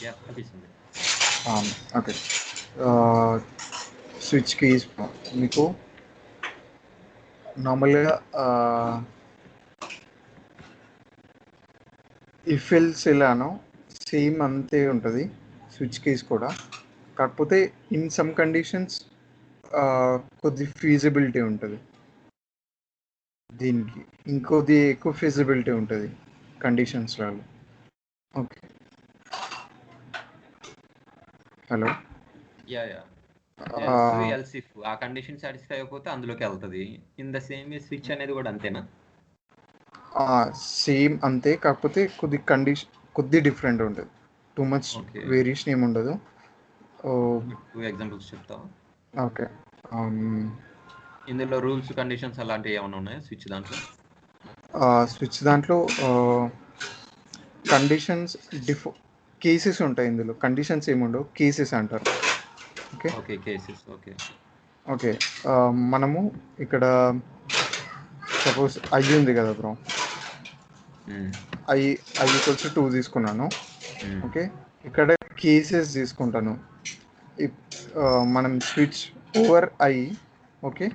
Yeah! కనిపిస్తుంది. Okay. Switch keys మీకు నార్మల్‌గా ఇఫ్ ఎల్స్ ఎలానో సేమ్ అంతే ఉంటుంది స్విచ్ కీస్ కూడా. కాకపోతే ఇన్ సమ్ కండిషన్స్ కొద్ది ఫీజిబిలిటీ ఉంటుంది దీనికి, ఇంకొద్ది ఎక్కువ ఫీజిబిలిటీ ఉంటుంది కండిషన్స్లో. Okay. Hello. Yah! Else, else if ఆ కండిషన్ సాటిస్ఫై అయిపోతే అందులోకెళ్తది. In the same way switch అనేది గూడా అంతేనా? సేమ్ అంతే, కాకపోతే కొద్ది డిఫరెంట్ ఉంటుంది. Too much okay. వేరియేషన్ ఏమి ఉండదు. ఒక 2 ఎగ్జాంపుల్స్ చెప్తావా? ఓకే. ఇందులో రూల్స్, కండిషన్స్ అలాంటివి ఏమన్నా ఉన్నాయా స్విచ్ దాంట్లో? స్విచ్ దాంట్లో కండిషన్స్ కేసెస్ ఉంటాయి. ఇందులో కండిషన్స్ ఏముండవు, కేసెస్ అంటారు. Okay. Okay. Cases. Okay. Okay. మనము ఇక్కడ సపోజ్ ఐ ఉంది కదా బ్రో, హ్మ్. ఐ ఈక్వల్స్ 2 తీసుకున్నాను. హ్మ్. ఓకే. ఇక్కడ కేసెస్ తీసుకుంటాను. మనం switch over I. Okay.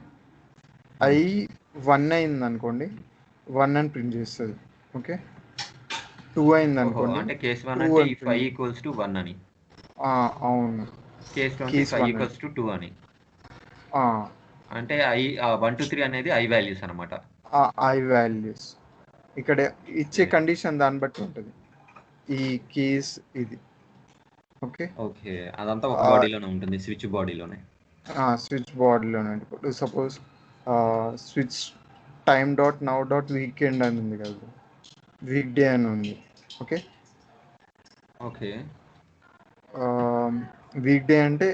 I హ్మ్. 1 అయింది అనుకోండి, 1 అని ప్రింట్ చేస్తుంది. ఓకే. 2 అయింది ఓహో! అనుకోండి, అంటే కేస్ 1 2 అంటే అని if i print. Equals to 1 అని. అవును. కేస్ 2 అంటే కేస్ ఇఫ్ i 1 అని. ఈక్వల్స్ టు 2 అని. అంటే 1, 2, 3 అనేది i వాల్యూస్ అన్నమాట. ఐ వాల్యూస్ ఇక్కడ ఇచ్చే ఓకే. కండిషన్ దాన్ని బట్టి ఉంటుంది ఈ కేస్ ఇది. ఓకే. ఓకే. అదంతా ఒక బాడీలోనే ఉంటుంది. స్విచ్ బాడీలోనే. స్విచ్ బోర్డ్లోనే ఇప్పుడు suppose switch time dot now dot weekend అని ఉంది కదా, వీక్ డే అని ఉంది. ఓకే. ఓకే. వీక్ డే అంటే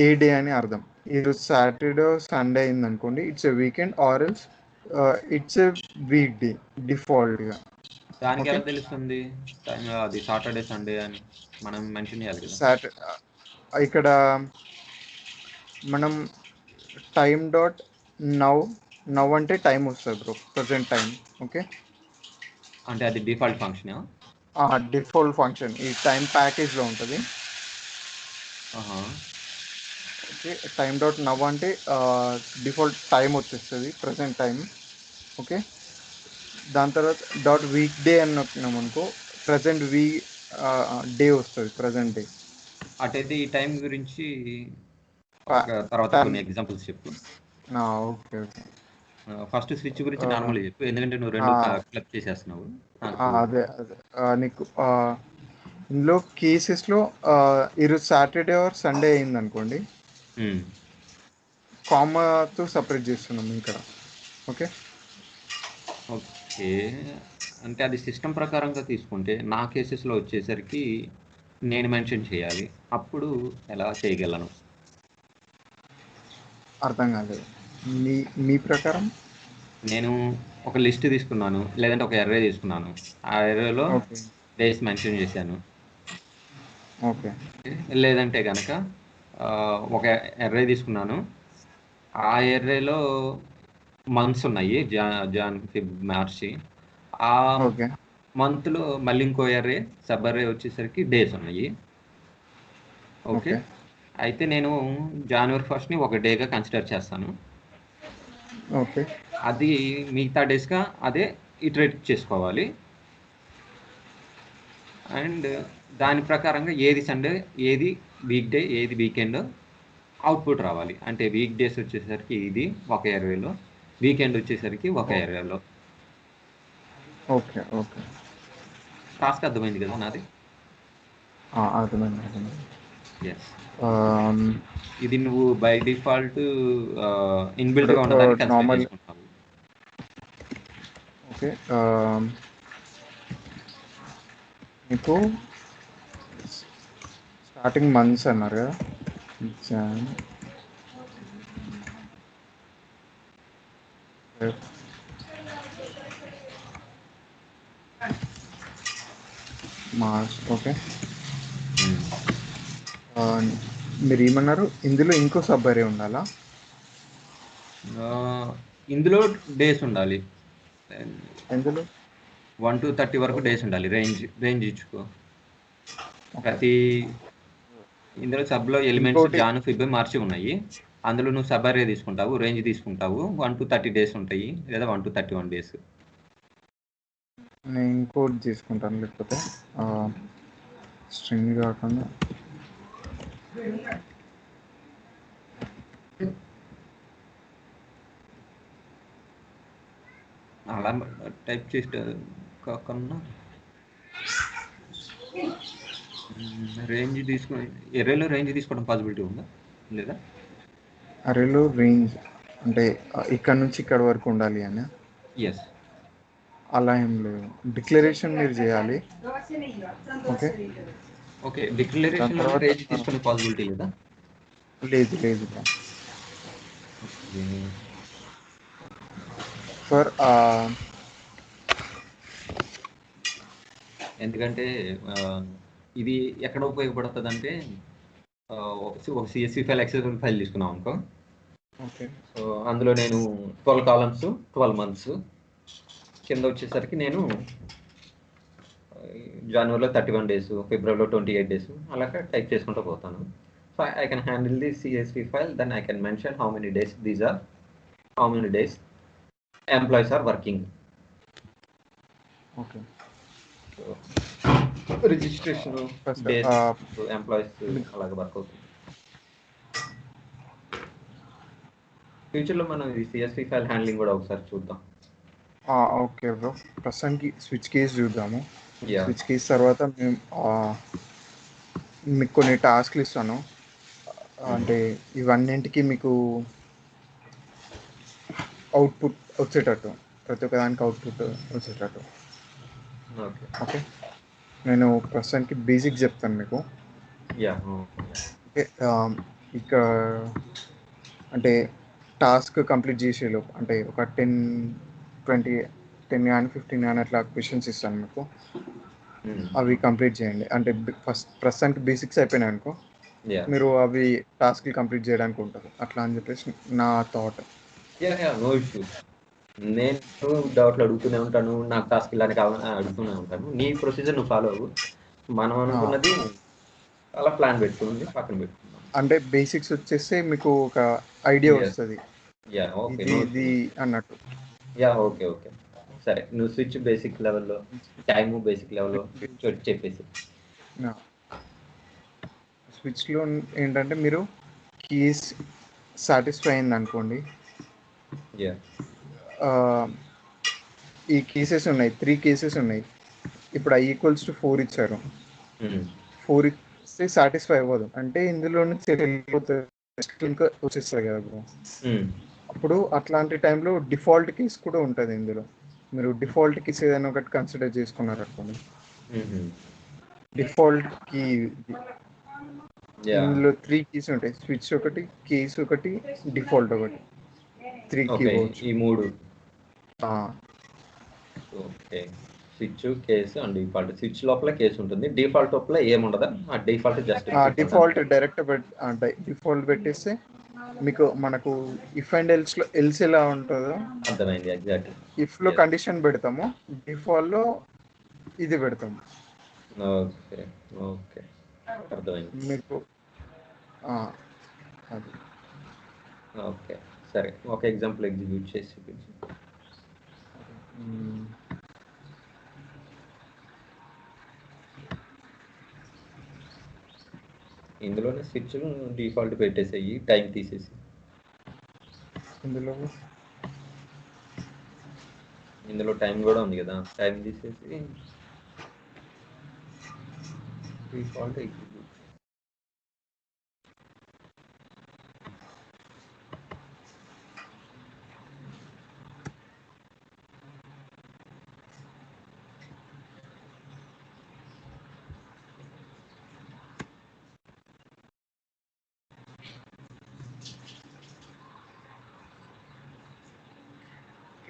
ఏ డే అని అర్థం. ఈరోజు సాటర్డే సండే అయింది అనుకోండి, it's a weekend, or else it's a week day డిఫాల్ట్గా. దానికి ఓకే. ఎలా తెలుస్తుంది? టైం అది సాటర్‌డే, సండే అని మనం మెన్షన్ చేయాలి కదా! సాటర్ ఇక్కడ మనం టైమ్ డాట్ నౌ, నవ్ అంటే టైం వస్తుంది బ్రో, ప్రజెంట్ టైం. ఓకే. అంటే అది డిఫాల్ట్ ఫంక్షనా? డిఫాల్ట్ ఫంక్షన్ ఈ టైం ప్యాకేజ్లో ఉంటుంది. ఆహా! ఓకే. టైమ్ డాట్ నవ్ అంటే డిఫాల్ట్ టైం వచ్చేస్తుంది, ప్రజెంట్ టైం. ఓకే. దాని తర్వాత డాట్ వీక్ డే అని నొక్కినాం అనుకో, ప్రజెంట్ డే వస్తుంది, ప్రజెంట్ డే. అటైతే ఈ టైం గురించి తర్వాత టైం. కొన్ని ఎగ్జాంపుల్స్ చెప్పు. ఓకే. ఓకే. ఫస్ట్ స్విచ్ గురించి నార్మల్‌గా చెప్పు. ఎందుకంటే నువ్వు 2 క్లబ్ చేసేస్తున్నావు. నాకు అదే అదే నీకు ఇందులో కేసెస్లో ఈరోజు సాటర్డే ఆర్ సండే అయింది అనుకోండి, హ్మ్. కామాతో సపరేట్ చేస్తున్నాం ఇక్కడ. ఓకే. ఓకే. అంటే అది సిస్టమ్ ప్రకారంగా తీసుకుంటే నా కేసెస్‌లో వచ్చేసరికి నేను మెన్షన్ చేయాలి. అప్పుడు ఎలా చేయగలను? అర్థం కాలేదు. మీ మీ ప్రకారం. నేను ఒక లిస్ట్ తీసుకున్నాను. లేదంటే ఒక అర్రే తీసుకున్నాను. ఆ అర్రేలో ఓకే. డేస్ మెన్షన్ చేశాను. ఓకే. లేదంటే గనక ఒక అర్రే తీసుకున్నాను. ఆ అర్రేలో మంత్స్ ఉన్నాయి. జాన్, ఫిబ్, మార్చి. ఆ ఓకే. మంత్‌లో మళ్ళీ ఇంకో అర్రే, సబ్ అర్రే వచ్చేసరికి డేస్ ఉన్నాయి. ఓకే. ఓకే. అయితే నేను జనవరి 1ని ఒక డేగా కన్సిడర్ చేస్తాను. ఓకే. అది మిగతా డేస్‌గా అదే ఇటరేట్ చేసుకోవాలి. అండ్ దాని ప్రకారంగా ఏది సండే, ఏది వీక్ డే, ఏది వీకెండ్ అవుట్‌పుట్ రావాలి. అంటే వీక్ డేస్ వచ్చేసరికి ఇది ఒక అర్రేలో, వీకెండ్ వచ్చేసరికి ఒక అర్రేలో. ఓకే. ఓకే. టాస్క్ అర్థమైంది కదా నాది? అర్థమైంది, అర్థమైంది. యెస్. ఆమ్, ఇది నువ్వు బై డిఫాల్ట్ ఇప్పుడు ఇన్‌బిల్ట్‌గా ఉన్నదాన్ని కన్సిడర్ నార్మల్. చేసుకుంటున్నావు. ఓకే. మీకు స్టార్టింగ్ మంత్స్ అన్నారు కదా, జాన్, ఫెబ్, మార్చ్. ఓకే. హ్మ్. ఆ, మీరు ఏమన్నారు, ఇందులో ఇంకో సబ్ అరే ఉండాలా? ఇందులో డేస్ ఉండాలి. ఎందులో? 1-30 వరకు డేస్ ఉండాలి. రేంజ్ ఇచ్చుకో. ఓకే. ప్రతి ఇందులో సబ్‌లో ఎలిమెంట్స్ ఇంకోటి జాన్, ఫిబ్, మార్చి ఉన్నాయి. అందులో నువ్వు సబ్ అర్రే తీసుకుంటావు, రేంజ్ తీసుకుంటావు. 1-30 డేస్ ఉంటాయి. లేదా 1-31 డేస్. నేను ఇంకోటి తీసుకుంటాను, లేకపోతే స్ట్రింగ్ కాకుండా అలా టైప్ చేసి కాకుండా రేంజ్ తీసుకుని ఎర్రేలో రేంజ్ తీసుకోవడం పాసిబిలిటీ ఉందా లేదా? అరేలో రేంజ్ అంటే ఇక్కడ నుంచి ఇక్కడ వరకు ఉండాలి అని ఎస్. అలా ఏం లేదు. డిక్లరేషన్ మీరు చేయాలి. ఓకే. ఓకే. దాని డిక్లరేషన్‌లోనే తర్వాత రేంజ్ తీసుకునే పాసిబిలిటీ లేదా? లేదు లేదు bro. ఓకే. ఫర్ ఎందుకంటే ఇది ఎక్కడ ఉపయోగపడుతుందంటే ఒక సిఎస్వి ఫైల్, ఎక్సెల్ ఫైల్ తీసుకున్నాం అనుకో. ఓకే. సో అందులో నేను 12 కాలమ్స్, 12 మంత్స్ కింద వచ్చేసరికి నేను జనవరిలో 31 డేస్, ఫిబ్రవరిలో 28 డేస్ అలాగా టైప్ చేసుకుంటూ పోతాను. So I can handle the CSV file, then I can mention how many days these are, how many days employees are working. Okay. Registration first days employees అలాగే work అవుతుంది. ఫ్యూచర్లో మనం ఈ CSV file handling కూడా ఒకసారి చూద్దాం. Okay bro, ప్రస్తుతానికి switch case చూద్దాము. యా. స్విచ్ కేస్ తర్వాత మేము మీకు కొన్ని టాస్క్లు ఇస్తాను. అంటే ఇవన్నింటికి మీకు అవుట్పుట్ వచ్చేటట్టు, ప్రతి ఒక్క దానికి అవుట్పుట్ వచ్చేటట్టు. ఓకే. ఓకే. నేను ప్రస్తుతానికి బేసిక్ చెప్తాను మీకు. యా. ఓకే. ఇక్కడ అంటే టాస్క్ కంప్లీట్ చేసేలోపు అంటే ఒక 10 కానీ 15 కానీ అట్లా క్వశ్చన్స్ ఇస్తాను మీకు. అవి కంప్లీట్ చేయండి. అంటే ప్రస్తుతానికి బేసిక్స్ అయిపోయినాయి అనుకో, యా. మీరు అవి టాస్క్లు కంప్లీట్ చేయడానికి ఉంటుంది అట్లా అని చెప్పేసి నా thought. Yeah. Yeah. No issues. నేను డౌట్లు అడుగుతూనే ఉంటాను. నాకు టాస్క్ ఇలానే కావాలని అడుగుతూనే ఉంటాను. నీ ప్రొసీజర్ నువ్వు ఫాలో అవ్వు. మనం అనుకున్నది అలా ప్లాన్ పెట్టుకుని పక్కన పెట్టుకుందాం. అంటే బేసిక్స్ వచ్చేస్తే మీకు ఒక ఐడియా వస్తుంది యా. ఓకే. ఇది నో ఇది అన్నట్టు. యా. ఓకే. ఓకే. సరే, నువ్వు స్విచ్ బేసిక్ లెవెల్లో, టైము బేసిక్ లెవెల్లో చెప్పేసి. స్విచ్లో ఏంటంటే మీరు కీస్ సాటిస్ఫై అయింది అనుకోండి. యా. ఈ కేసెస్ ఉన్నాయి, 3 కేసెస్ ఉన్నాయి. ఇప్పుడు I=4 ఇచ్చారు. 4 ఇస్తే సాటిస్ఫై అవ్వదు అంటే ఇందులో నుంచి వెళ్ళిపోతుంది, ఇంకా వచ్చేస్తుంది కదా బ్రో. అప్పుడు అట్లాంటి టైంలో డిఫాల్ట్ కేస్ కూడా ఉంటుంది ఇందులో. మీరు డిఫాల్ట్ కేస్ ఏదైనా ఒకటి కన్సిడర్ చేసుకున్నారు అనుకోండి. డిఫాల్ట్ కీ ఇందులో 3 కీస్ ఉంటాయి. స్విచ్ ఒకటి, కేస్ ఒకటి, డిఫాల్ట్ ఒకటి, 3 కీబోర్డ్స్. ఈ 3. Okay. Switch, case and default. Switch లోపల కేసు ఉంటుంది, డిఫాల్ట్ లోపల ఏముండదా? ఆ default just default direct default పెట్టేస్తే మీకు మనకు ఇఫ్ అండ్ ఎల్స్లో ఎల్స్ ఎలా ఉంటుందో అర్థమైంది. ఎగ్జాక్ట్లీ. ఇఫ్లో కండిషన్ పెడతాము, డిఫాల్ట్లో ఇది పెడతాము. ఓకే. ఓకే. అర్థమైంది. మీకు అది ఓకే. సరే, ఒక ఎగ్జాంపుల్ ఎగ్జిక్యూట్ చేసి చూపించు. ఇందులోనే స్విచ్ డిఫాల్ట్ పెట్టేసేయి, టైం తీసేసి. ఇందులో టైం కూడా ఉంది కదా, టైం తీసేసి డిఫాల్ట్ ఎగ్జిక్యూట్.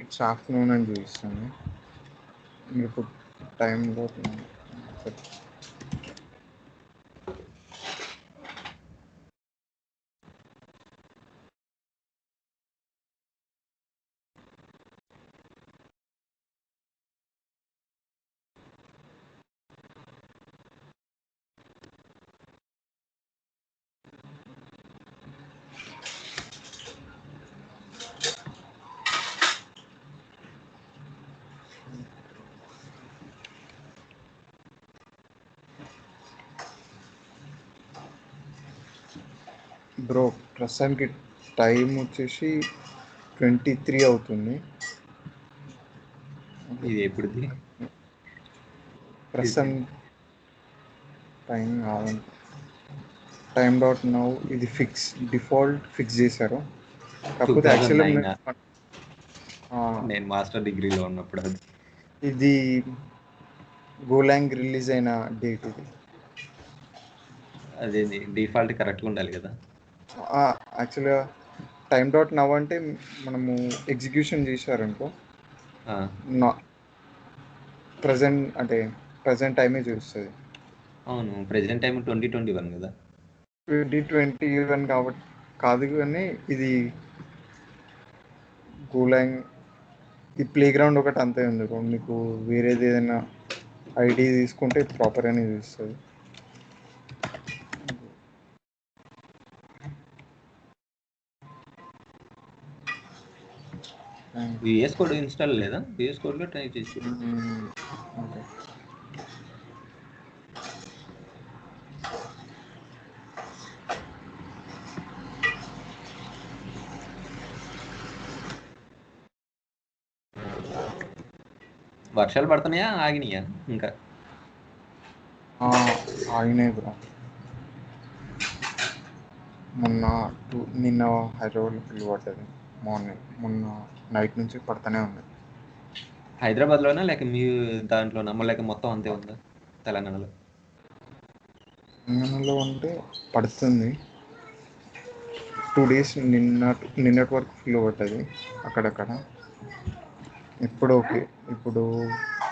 ఇట్స్ ఆఫ్టర్నూన్ అని చూపిస్తాను మీకు టైంలో. బ్రో ప్రస్తుతానికి టైం వచ్చేసి 23 అవుతుంది. ఇది ఎప్పుడుది? ప్రస్తుతం టైం కాదండి. టైం డాట్ నౌ ఇది డిఫాల్ట్ ఫిక్స్ చేశారు. కాకపోతే యాక్చువల్గా 2009 నేను మాస్టర్ డిగ్రీలో ఉన్నప్పుడు అది. ఇది గోలాంగ్ రిలీజ్ అయిన డేట్ ఇది. అదే డిఫాల్ట్ కరెక్ట్గా ఉండాలి కదా. యాక్చువల్గా టైం డాట్ నవ్ అంటే మనము ఎగ్జిక్యూషన్ చేశారనుకో నా ప్రజెంట్ అంటే ప్రజెంట్ టైమే చూస్తుంది. అవును, ప్రెసెంట్ టైం 2021 కదా. 2021 కాబట్టి కాదు, కానీ ఇది గోలాంగ్ ఈ ప్లే గ్రౌండ్ ఒకటి అంతే ఉంది. మీకు వేరేది ఏదైనా ఐడి తీసుకుంటే ప్రాపర్గానే చూస్తుంది. విఎస్ కోడ్ ఇన్స్టాల్ లేదా? విఎస్ కోడ్లో ట్రై చేసి ఓకే. వర్షాలు పడుతున్నాయా, ఆగినాయా ఇంకా? ఆగినాయి బ్రో. నిన్న హైదరాబాద్లో ఫుల్ పడ్డది. మొన్న నైట్ నుంచి పడుతూనే ఉంది. హైదరాబాద్లోనా లేక మీ దాంట్లోనా, లేక మొత్తం అంతే ఉందా తెలంగాణలో? తెలంగాణలో ఉంటే పడుతుంది. 2 days నిన్నటి వరకు ఫుల్ పడ్డది అక్కడక్కడ. ఇప్పుడు ఓకే, ఇప్పుడు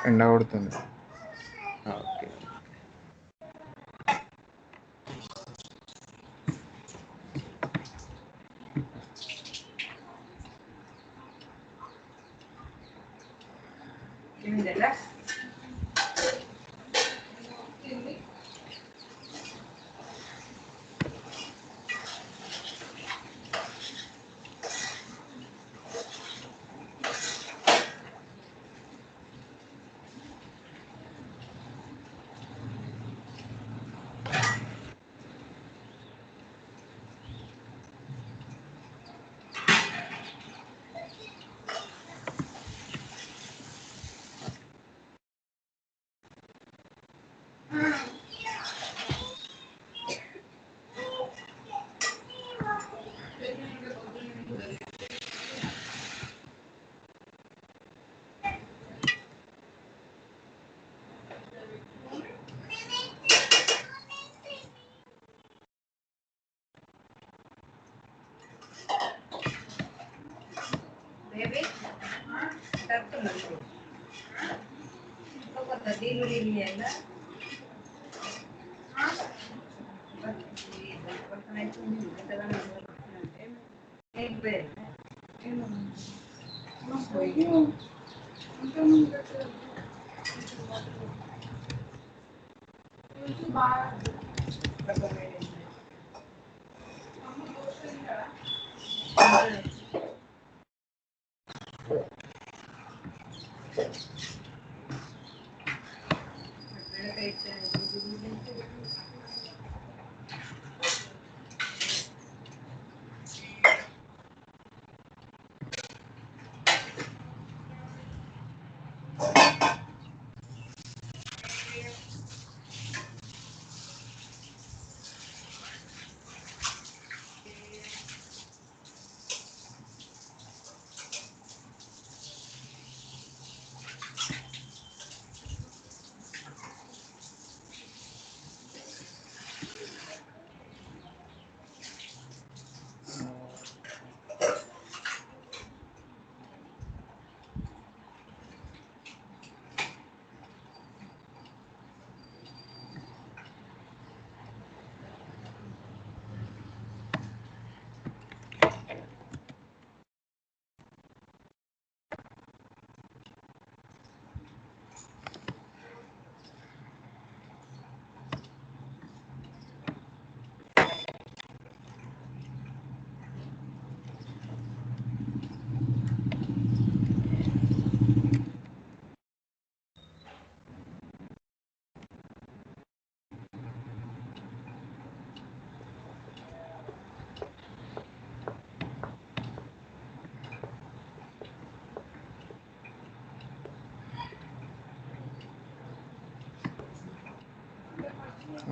ఎండ కొడుతుంది. Okay.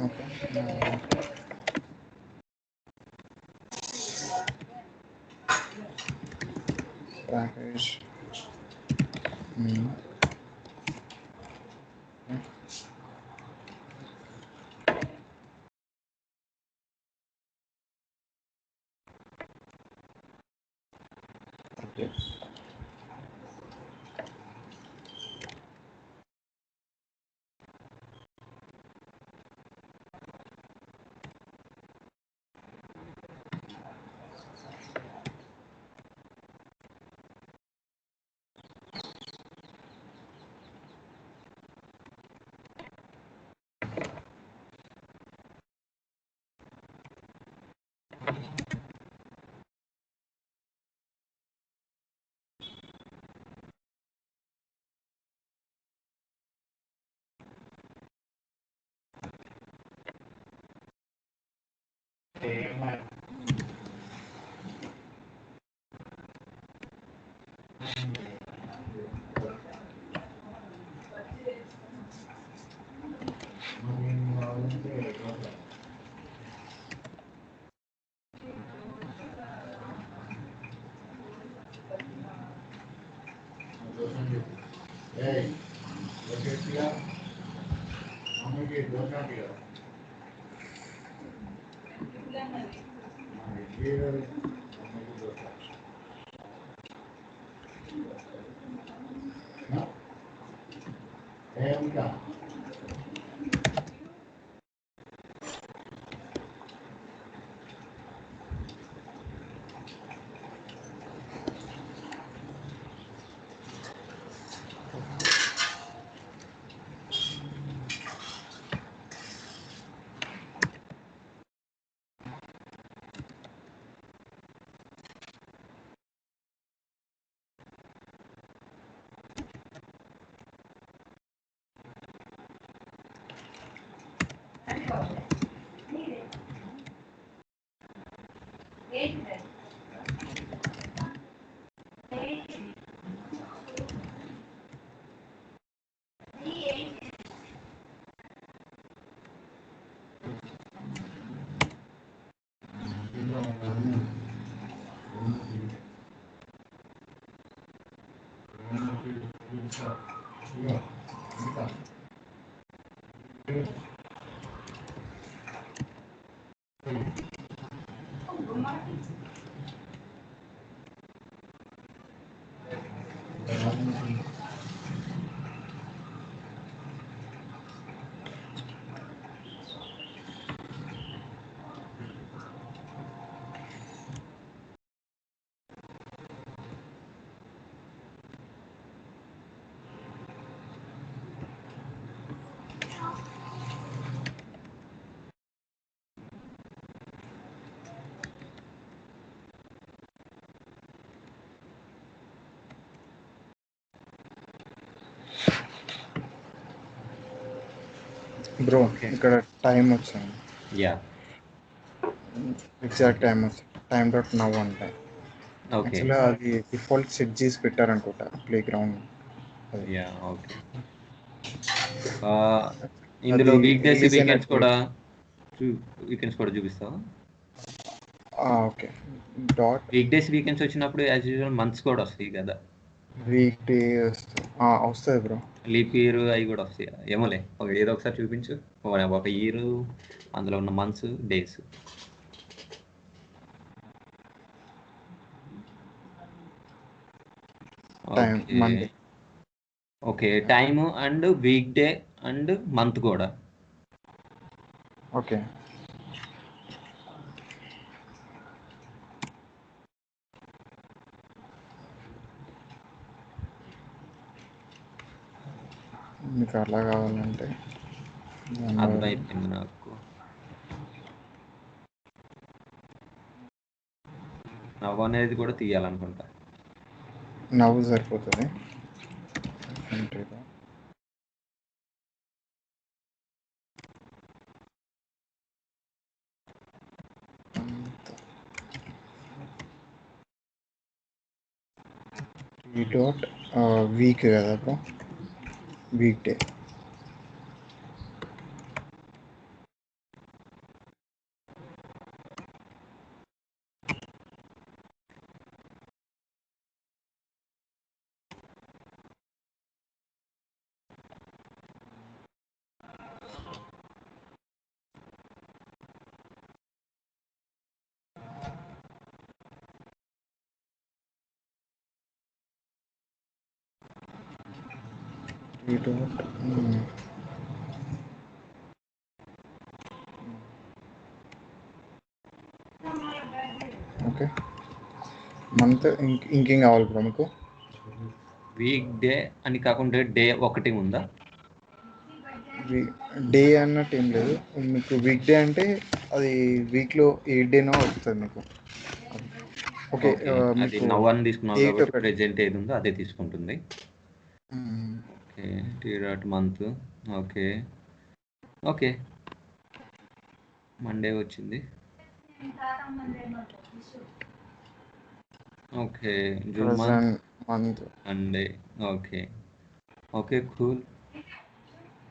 Okay. Package okay. Bro Okay. ఇక్కడ టైం వచ్చింది, యా ఎగ్జాక్ట్ టైం వచ్చింది, టైం డాట్ నవ్ అంటే ఓకే. యాక్చువల్గా అది డిఫాల్ట్ సెట్ చేసి పెట్టారనుకుంటా ప్లే గ్రౌండ్. అది యా ఓకే. ఇందులో అది వీక్ డేస్, రిలీజ్ వీకెండ్స్ అయినట్టు. కూడా చూపిస్తావా? Okay. Dot week days, weekends వచ్చినప్పుడు యాజ్ యూజువల్ మంత్స్ కూడా వస్తాయి కదా, వీక్ డే వస్తుంది బ్రో. లీప్ ఇయర్ అవి కూడా వస్తాయి ఏమోలే. ఏదో ఒకసారి చూపించు, ఒక ఇయర్ అందులో ఉన్న months, days. Time okay month. Okay, time and weak day and month కూడా. ఓకే. మీకు అలా కావాలంటే అర్థమైపోయింది నాకు. నవ్వు అనేది కూడా తీయాలనుకుంటా. నవ్వు సరిపోతుంది. ఎంట్రీలో ఈ డాట్ వీక్ కదా bro, week day. T dot okay month ఇంకేం కావాలి బ్రో మీకు? వీక్ డే అని కాకుండా డే ఒకటి ఉందా? డే అన్నట్టు ఏం లేదు మీకు. వీక్ డే అంటే అది వీక్లో ఏ డేనో వస్తుంది మీకు. ఓకే అది మీకు నవ్వని తీసుకున్నావు డేట్ కాబట్టి ఒకటి. ప్రెజెంట్ ఏది ఉందో అదే తీసుకుంటుంది. Okay T dot month. Okay okay Monday వచ్చింది. Okay June month Monday. Okay okay cool.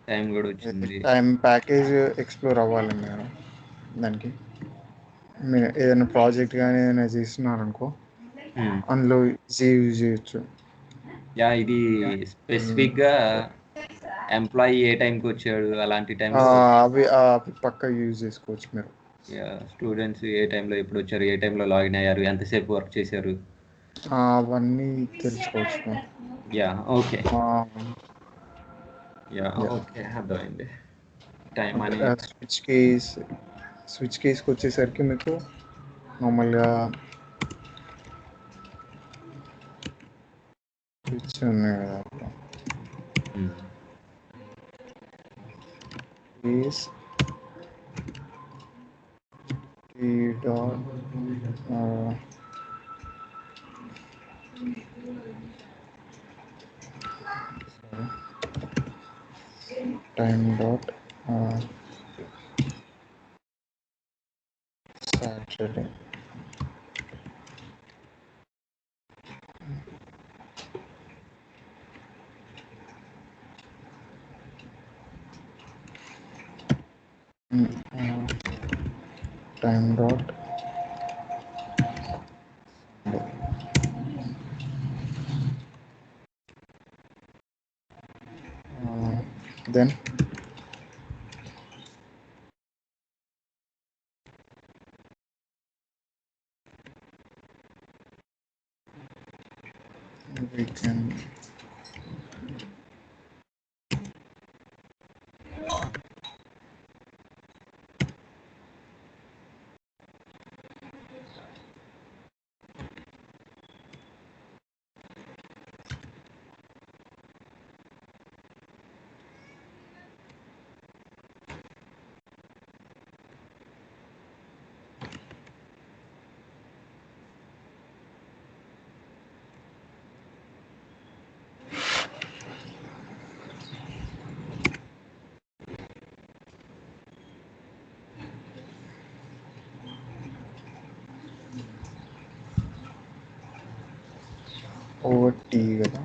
Time కూడా వచ్చింది. టైం ప్యాకేజ్ ఎక్స్ప్లోర్ అవ్వాలి మీరు. దానికి మీరు ఏదైనా ప్రాజెక్ట్ కానీ ఏదైనా చేస్తున్నారనుకో అందులో ఈజీ యూజ్ చేయొచ్చు. యా ఇది స్పెసిఫిక్గా ఎంప్లాయీ ఏ టైంకి వచ్చాడు అలాంటి టైంలో అవి పక్కా యూజ్ చేసుకోవచ్చు మీరు. స్టూడెంట్స్ ఏ టైంలో ఎప్పుడు వచ్చారు, ఏ టైంలో లాగిన్ అయ్యారు, ఎంతసేపు వర్క్ చేశారు, అవన్నీ తెలుసుకోవచ్చు. యా ఓకే యా ఓకే అర్థమైంది. టైం అని స్విచ్ కేస్కి వచ్చేసరికి మీకు మామూలుగా స్విచ్ ఉన్నాయి కదా case T dot time dot Saturday. Time dot then we can over T కదా.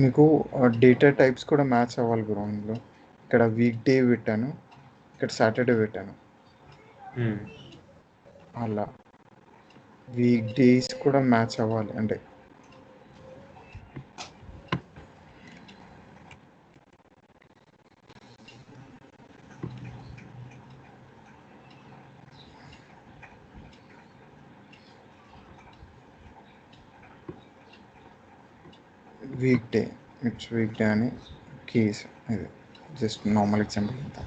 మీకు డేటా టైప్స్ కూడా మ్యాచ్ అవ్వాలి బ్రో ఇందులో. ఇక్కడ వీక్ డే పెట్టాను, ఇక్కడ సాటర్డే పెట్టాను. అలా వీక్ డేస్ కూడా మ్యాచ్ అవ్వాలి అంటే week day it's week day అని కేస్. ఇది జస్ట్ నార్మల్ ఎగ్జాంపుల్ అంతా.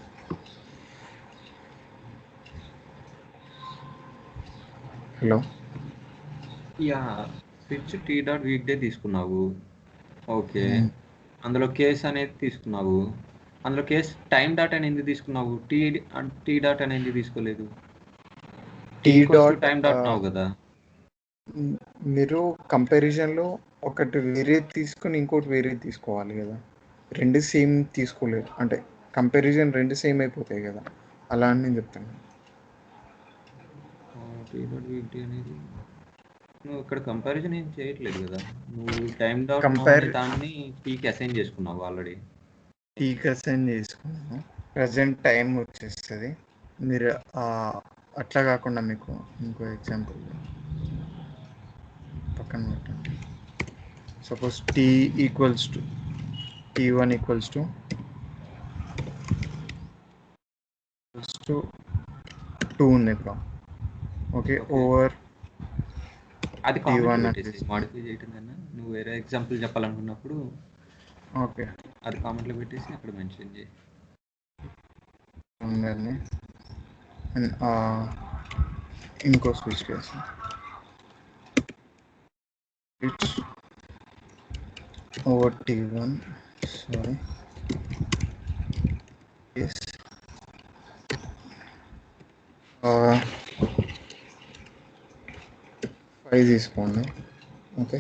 Hello yeah switch T dot week day తీసుకున్నావు. ఓకే అందులో కేస్ అనేది తీసుకున్నావు. అందులో కేస్ టైం డాట్ అని ఎందుకు తీసుకున్నావు? టీ డాట్ అని ఎందుకు తీసుకోలేదు? టీ డాట్ టైం డాట్ నావు కదా. మీరు కంపారిజన్లో ఒకటి వేరే తీసుకుని ఇంకోటి వేరే తీసుకోవాలి కదా. రెండు సేమ్ తీసుకోలేదు అంటే కంపారిజన్ రెండు సేమ్ అయిపోతాయి కదా. అలా అని నేను చెప్తాను. టీ డాట్ వీక్ డే అనేది నువ్వు ఇక్కడ కంపారిజన్ ఏం చేయట్లేదు కదా. నువ్వు టైం డాట్ నౌ అనే దాన్ని టీకి అసైన్ చేసుకున్నావు ఆల్రెడీ. టీకి అసైన్ చేసుకున్నాను ప్రజెంట్ టైం వచ్చేస్తుంది. మీరు అట్లా కాకుండా మీకు ఇంకో ఎగ్జాంపుల్ పక్కన పెట్టండి. Suppose equals to T1 equals to 2 ఉంది ఇప్పుడు. ఓకే, ఓవర్ అది T1 కామెంట్లో అని పెట్టేసి మాడిఫై చేయటం కన్నా నువ్వు వేరే ఎగ్జాంపుల్ చెప్పాలనుకున్నప్పుడు ఓకే అది కామెంట్లో పెట్టేసి అక్కడ మెన్షన్ చేయి. ఉందండి. అండ్ ఇంకో switch case it's over T1 sorry S 5 తీసుకోండి. ఓకే,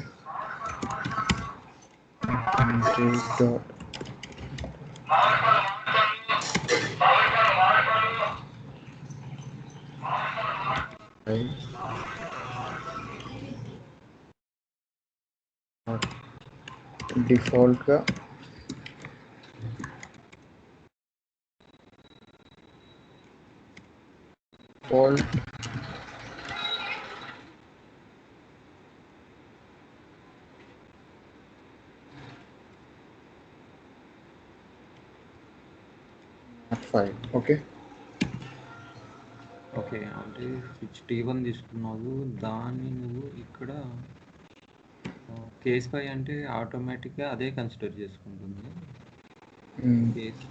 డిఫాల్ట్గా డిఫాల్ట్ నాట్ 5. ఓకే, ఓకే, అంటే స్విచ్ T1 తీసుకున్నావు, దాన్ని నువ్వు ఇక్కడ కేస్ 5 అంటే ఆటోమేటిక్గా అదే కన్సిడర్ చేసుకుంటుంది. కేస్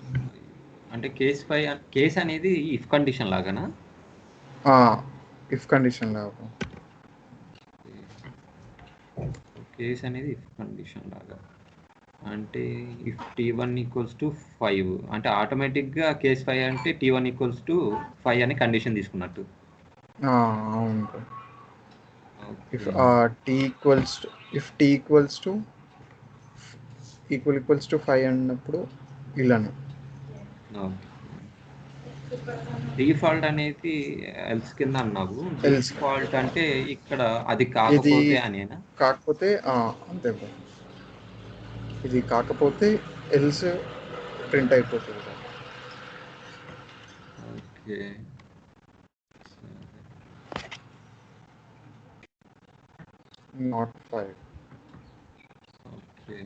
5 అంటే కేస్ అనేది ఇఫ్ కండిషన్ లాగానా? ఇఫ్ కండిషన్ లాగా. కేస్ అనేది ఇఫ్ కండిషన్ లాగా అంటే ఇఫ్ T1 ఈక్వల్స్ టు 5 అంటే ఆటోమేటిక్గా కేస్ 5 అంటే T1 ఈక్వల్స్ టు 5 అని కండిషన్ తీసుకున్నట్టు. అవును. If T equals to equals to 5 అన్నప్పుడు ఇలాను. డిఫాల్ట్ అనేది ఎల్స్ కింద అన్నావు. డిఫాల్ట్ అంటే ఇక్కడ అది కాకపోతే అనేనా? కాకపోతే అంతే బ్రో, ఇది కాకపోతే ఎల్స్ ప్రింట్ అయిపోతుంది. Okay, not 5. ఓకే,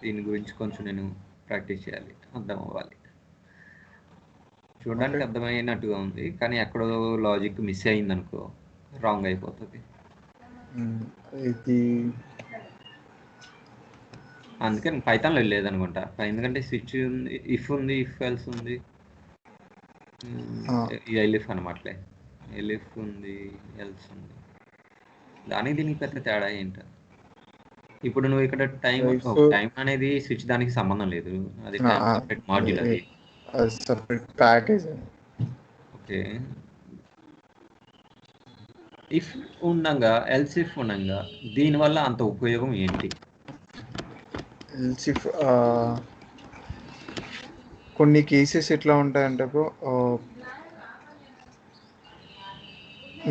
దీని గురించి కొంచెం నేను ప్రాక్టీస్ చేయాలి, అర్థం అవ్వాలి. చూడడానికి అర్థమైనట్టుగా ఉంది, కానీ ఎక్కడో లాజిక్ మిస్ అయింది అనుకో, రాంగ్ అయిపోతుంది. ఇది అందుకని పైథాన్లో లేదనుకుంటా, ఎందుకంటే స్విచ్ ఉంది, ఇఫ్ ఉంది, ఇఫ్ ఎల్స్ ఉంది, ఎలిఫ్ అనమాటలే, ఎలిఫ్ ఉంది, ఎల్స్ ఉంది. దానికి దీనికి పెద్ద తేడా ఏంట? ఇప్పుడు నువ్వు ఇక్కడ టైం అనేది స్విచ్ దానికి సంబంధం లేదు, అది టైం సపరేట్ మాడ్యూల్, అది సపరేట్ ప్యాకేజ్. ఓకే, ఇఫ్ ఉండగా ఎల్స్ ఇఫ్ ఉండగా దీనివల్ల అంత ఉపయోగం ఏంటి? ఎల్స్ ఇఫ్ కొన్ని కేసెస్ ఎట్లా ఉంటాయంటే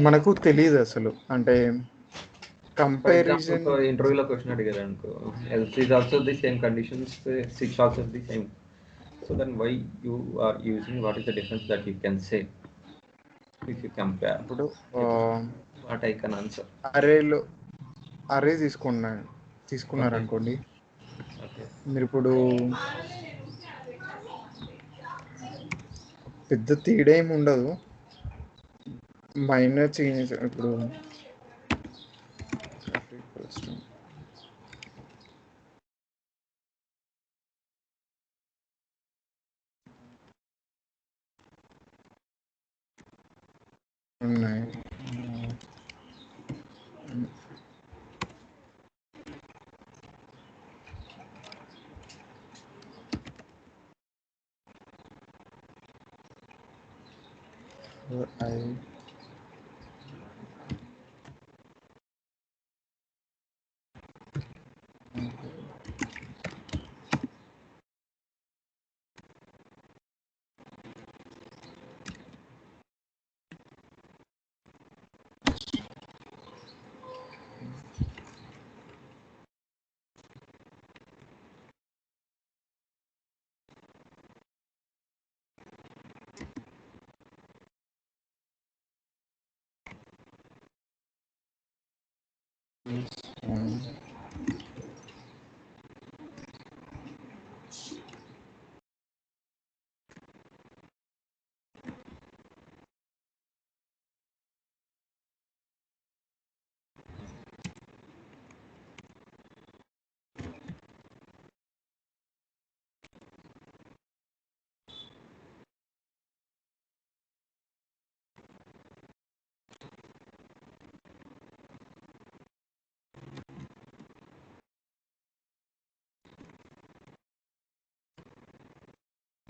మనకు తెలియదు అసలు, అంటే కంపారిజన్. ఇంటర్వ్యూలో క్వశ్చన్ అడిగారు అనుకో, else is also the same conditions, switch also the same, so then why you are using, what is the difference that you can say if you compare? ఇప్పుడు what I can answer, array తీసుకున్నారు అనుకోండి, మీరు ఇప్పుడు పెద్ద తేడా ఏమి ఉండదు, minor changes. ఇప్పుడు ఉన్నాయి.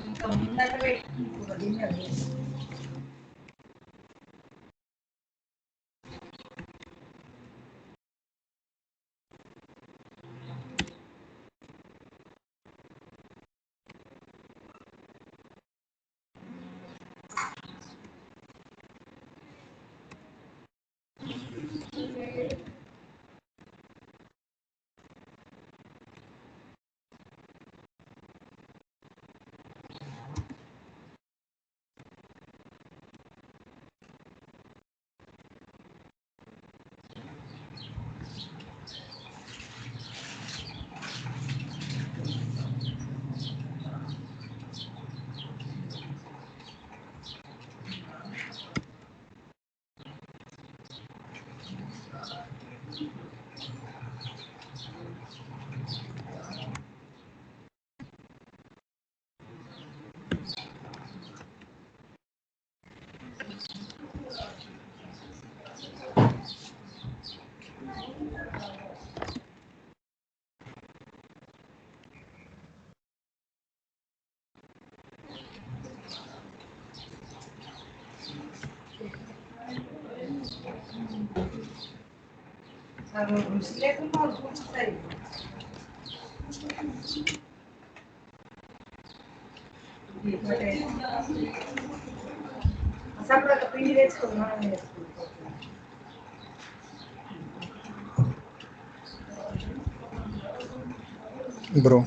ఇంకా ముందర పెట్టి లేకుండా చూస్తాయి. అసలు ఒక పిండి తెచ్చుకున్నాం బ్రో.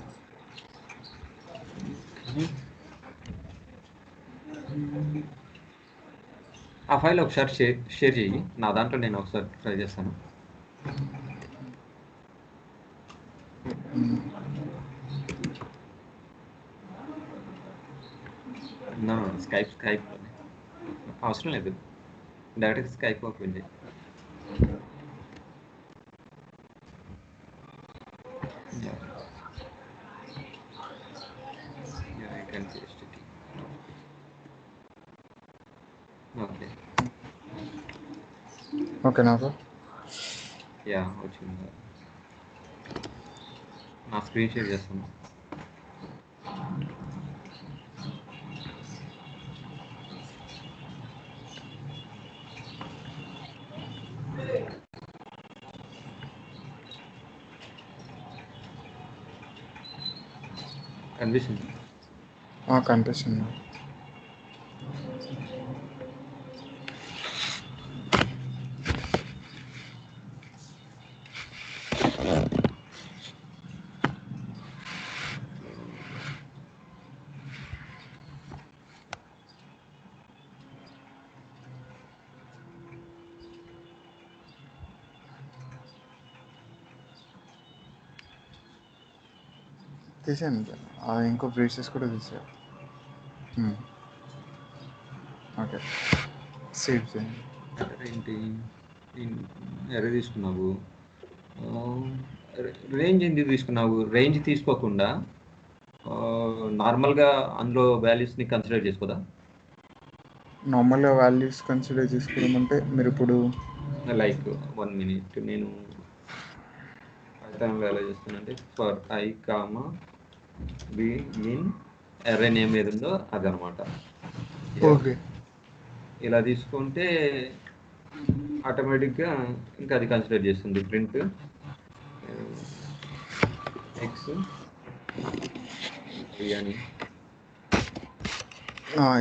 ఆ ఫైల్ ఒకసారి షేర్ చేయి, నా దాంట్లో నేను ఒకసారి ట్రై చేస్తాను. స్కైప్ అవసరం లేదు, డైరెక్ట్ స్కైప్ ఓపెన్ చేయి. ఓకే నాకు యా వచ్చింది, నా స్క్రీన్ షేర్ చేస్తాను. కనిపిస్తుంది? కనిపిస్తుంది. తీసాను, ఇంకో బ్రేసెస్ కూడా తీసాను. ఓకే, సేవ్ చేయండి. ఏంటి ఎర్ర తీసుకున్నావు, రేంజ్ ఎందుకు తీసుకున్నావు? రేంజ్ తీసుకోకుండా నార్మల్గా అందులో వాల్యూస్ని కన్సిడర్ చేసుకోదా? నార్మల్గా వాల్యూస్ కన్సిడర్ చేసుకోవడం అంటే మీరు ఇప్పుడు లైక్ 1 minute నేను పైథాన్ వాల్యూ చేస్తానంటే for I comma be in array name ఏది ఉందో అదనమాట. ఓకే, ఇలా తీసుకుంటే ఆటోమేటిక్గా ఇంకా అది కన్సిడర్ చేస్తుంది. ప్రింట్ ఎక్స్ బిర్యానీ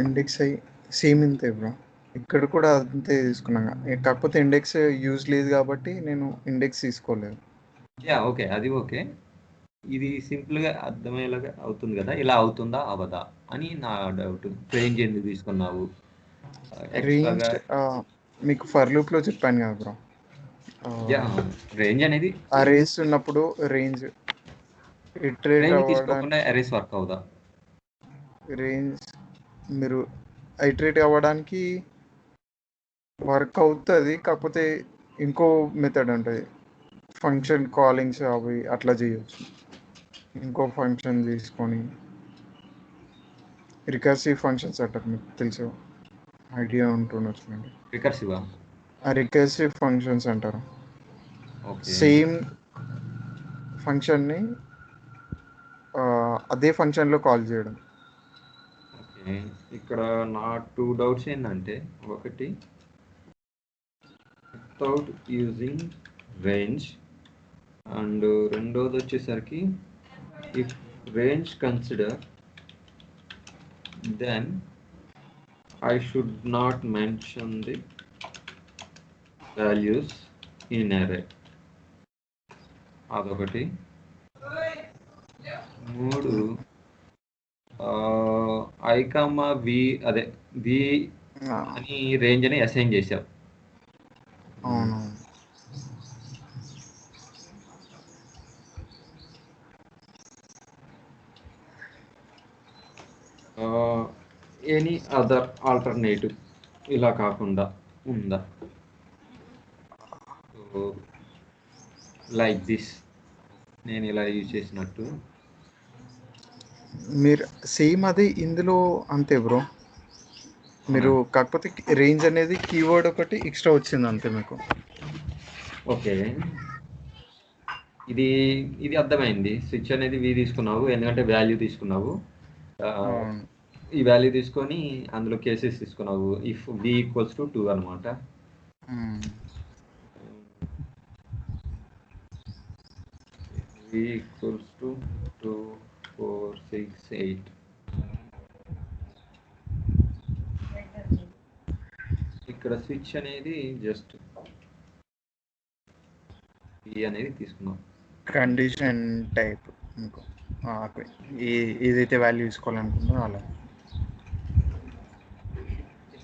ఇండెక్స్ అయ్యి సేమ్ ఇంతే బ్రో, ఇక్కడ కూడా అంతే తీసుకున్నాగా, కాకపోతే ఇండెక్స్ యూజ్ లేదు కాబట్టి నేను ఇండెక్స్ తీసుకోలేదు. యా ఓకే, అది ఓకే. ఇది సింపుల్గా అర్థమయ్యేలాగా అవుతుంది కదా, ఇలా అవుతుందా అవదా అని నా డౌట్. రేంజ్ ఎందుకు తీసుకున్నావు? రేంజ్ మీకు ఫర్ లూప్లో చెప్పాను కదా బ్రో, రేంజ్ అనేది అరేస్ ఉన్నప్పుడు రేంజ్ ఇటరేట్ తీసుకోకుండా అవ్వడానికి, అరేస్ వర్క్ అవుదా? రేంజ్ మీరు ఇటరేట్ అవ్వడానికి వర్క్ అవుతుంది, కాకపోతే ఇంకో మెథడ్ ఉంటుంది, ఫంక్షన్ కాలింగ్స్ అవి అట్లా చేయొచ్చు. ఇంకో ఫంక్షన్ తీసుకొని రికర్సివ్ ఫంక్షన్స్ అంటారు, మీకు తెలుసు, ఐడియా ఉంటుండొచ్చు. రికర్సివ్ ఫంక్షన్స్ అంటారు. సేమ్ ఫంక్షన్ని అదే ఫంక్షన్లో కాల్ చేయడం. ఇక్కడ నా 2 డౌట్స్ ఏంటంటే, ఒకటి వితౌట్ యూజింగ్ రేంజ్, అండ్ రెండోది వచ్చేసరికి if range consider then I should not mention the values in array. అదొకటి. 3 ఐ కామా వి, అదే వి అని రేంజ్ అని అసైన్ చేసావు. అవును. ఎనీ అదర్ ఆల్టర్నేటివ్ ఇలా కాకుండా ఉందా? లైక్ దిస్ నేను ఇలా యూజ్ చేసినట్టు. మీరు సేమ్ అది ఇందులో అంతే బ్రో. మీరు కాకపోతే రేంజ్ అనేది కీవర్డ్ ఒకటి ఎక్స్ట్రా వచ్చింది అంతే మీకు. ఓకే, ఇది ఇది అర్థమైంది. స్విచ్ అనేది వి తీసుకున్నావు ఎందుకంటే వాల్యూ తీసుకున్నావు. అవును. ఈ వాల్యూ తీసుకొని అందులో కేసెస్ తీసుకున్నావు. ఇఫ్ వి ఈక్వల్స్ టు 2 అనమాట. వి ఈక్వల్స్ టు 2, 4, 6, 8. ఇక్కడ స్విచ్ అనేది జస్ట్ వి అనేది తీసుకున్నాం. కండిషన్ టైప్ మీకు ఏదైతే వాల్యూ తీసుకోవాలనుకుంటున్నారో అలా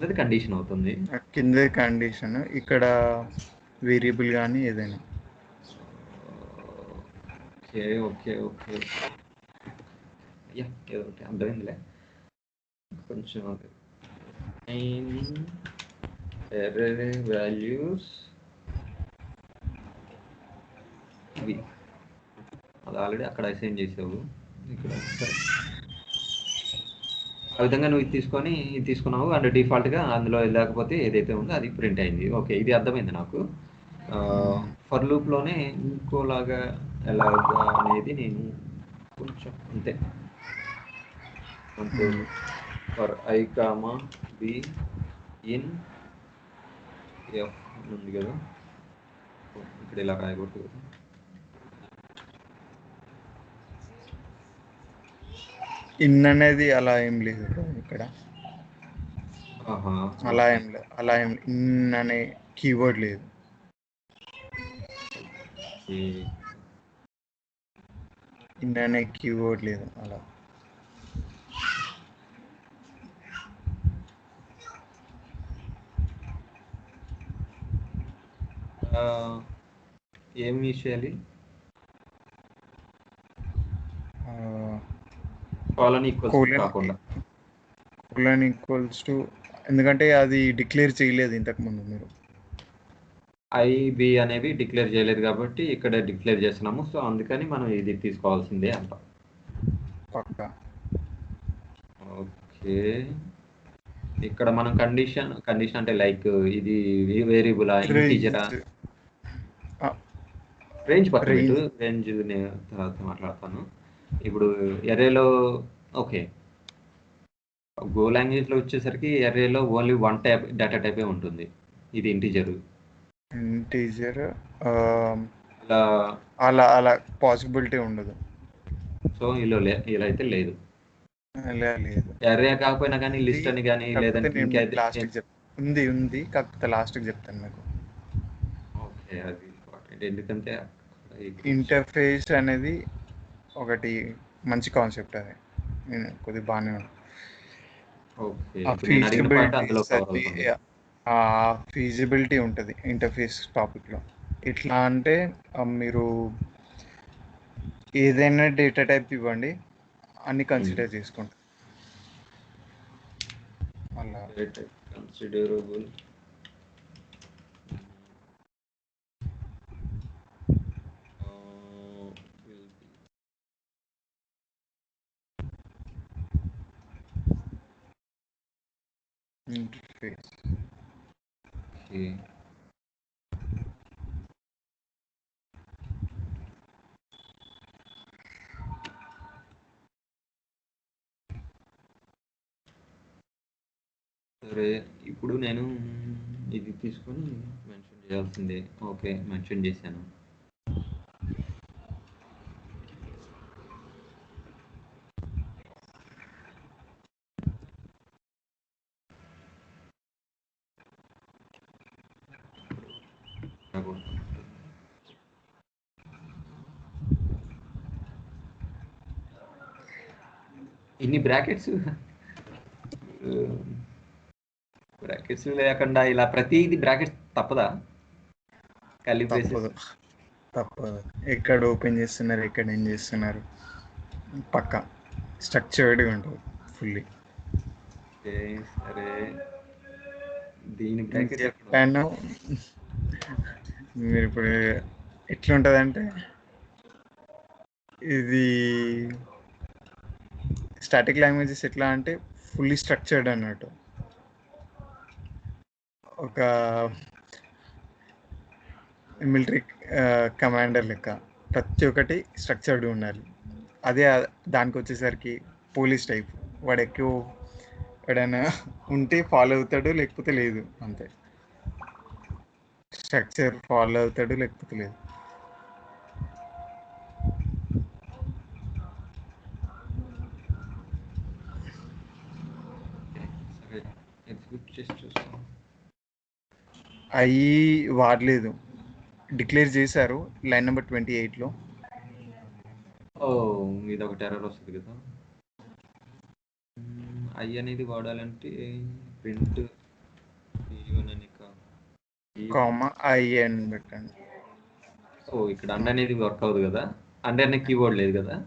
ఇది కండిషన్ అవుతుంది. కింద కండిషన్, ఇక్కడ వేరియబుల్ కానీ ఏదైనా. ఓకే ఓకే ఓకే, యా ఏదో ఒకటి అర్థమైందిలే. కొంచెం ఎర్రే వాల్యూస్ ఇవి అది ఆల్రెడీ అక్కడ అసైన్ చేసావు. ఇక్కడ సరే, ఆ విధంగా నువ్వు ఇది తీసుకొని ఇది తీసుకున్నావు అండ్ డిఫాల్ట్గా అందులో లేకపోతే ఏదైతే ఉందో అది ప్రింట్ అయింది. ఓకే, ఇది అర్థమైంది నాకు. ఫర్ లూప్లోనే ఇంకోలాగా ఎలాగా అనేది నేను కొంచెం అంతే. For I comma be in F ఉంది కదా, ఇక్కడ ఇలా రాయకూడదు కదా. ఇన్ అనేది అలా ఏం లేదు ఇక్కడ. అలా ఏం లేదు, అలా ఏం ఇన్ అనే కీవర్డ్ లేదు. ఇన్ అనే కీవర్డ్ లేదు అలా. ఏం యూజ్ చేయాలి? కాలన్ ఈక్వల్స్ కాకుండా కోలన్ ఈక్వల్స్ టు, ఎందుకంటే అది డిక్లేర్ చేయలేదు ఇంతకుముందు మీరు. ఐబి అనేవి డిక్లేర్ చేయలేదు కాబట్టి ఇక్కడ డిక్లేర్ చేస్తున్నాము. సో అందుకని మనం ఇది తీసుకోవాల్సిందే అంట. పక్కా. ఓకే, ఇక్కడ మనం కండిషన్ అంటే లైక్ ఇది వేరియబుల్ ఇంటీజరా? రేంజ్ పక్కన పెట్టు, రేంజ్ నేను తర్వాత మాట్లాడతాను. ఇప్పుడు ఎర్రేలో ఓకే, గో లాంగ్వేజ్లో వచ్చేసరికి ఎర్రేలో ఓన్లీ వన్ టైప్ డేటా టైపే ఉంటుంది. ఇది ఇంటీజర్ అలా అలా పాసిబిలిటీ ఉండదు. సో ఇలా అయితే లేదు. లేదు, ఎర్రే కాకపోయినా కానీ లిస్ట్ అని కానీ లేదంటే ఉంది కాకపోతే లాస్ట్కి చెప్తాను మీకు. ఓకే, అది ఇంపార్టెంట్ ఎందుకంటే ఇంటర్ఫేస్ అనేది ఒకటి మంచి కాన్సెప్ట్. అది కొద్దిగా బాగానే ఉంది. ఫీజిబిలిటీ ఉంటుంది ఇంటర్ఫేస్ టాపిక్లో. ఎట్లా అంటే మీరు ఏదైనా డేటా టైప్ ఇవ్వండి, అన్ని కన్సిడర్ చేసుకుంటారు అలా. Considerable interface. ఓకే, సరే ఇప్పుడు నేను ఇది తీసుకొని మెన్షన్ చేయాల్సిందే. ఓకే, మెన్షన్ చేశాను. ఇన్ని బ్రాకెట్స్ లేకుండా ఇలా ప్రతిదీ బ్రాకెట్స్ తప్పదా? తప్పదు తప్పదు. ఎక్కడ ఓపెన్ చేస్తున్నారు, ఎక్కడ ఏం చేస్తున్నారు, పక్కా స్ట్రక్చర్డ్గా ఉంటుంది ఫుల్లీ. సరే దీని బ్రాకెట్ చెప్పాను. మీరు ఇప్పుడు ఎట్లుంటుందంటే ఇది స్టాటిక్ లాంగ్వేజెస్ ఎట్లా అంటే ఫుల్లీ స్ట్రక్చర్డ్ అన్నట్టు. ఒక మిలిటరీ కమాండర్ లెక్క ప్రతి ఒక్కటి స్ట్రక్చర్డ్ ఉండాలి. అదే దానికి వచ్చేసరికి పోలీస్ టైప్, వాడు ఎక్కువ ఎక్కడైనా ఉంటే ఫాలో అవుతాడు, లేకపోతే లేదు, అంతే. స్ట్రక్చర్ ఫాలో అవుతాడు, లేకపోతే లేదు. అవి వాడలేదు, డిక్లేర్ చేశారు లైన్ నెంబర్ 28లో. ఇది ఒకటి ఎర్రర్ వస్తుంది కదా. ఐ అనేది వాడాలంటే ప్రింట్ కామా ఐ అని పెట్టండి. ఇక్కడ అండ్ అనేది వర్క్ అవ్వదు కదా, అండ్ అనే కీబోర్డ్ లేదు కదా.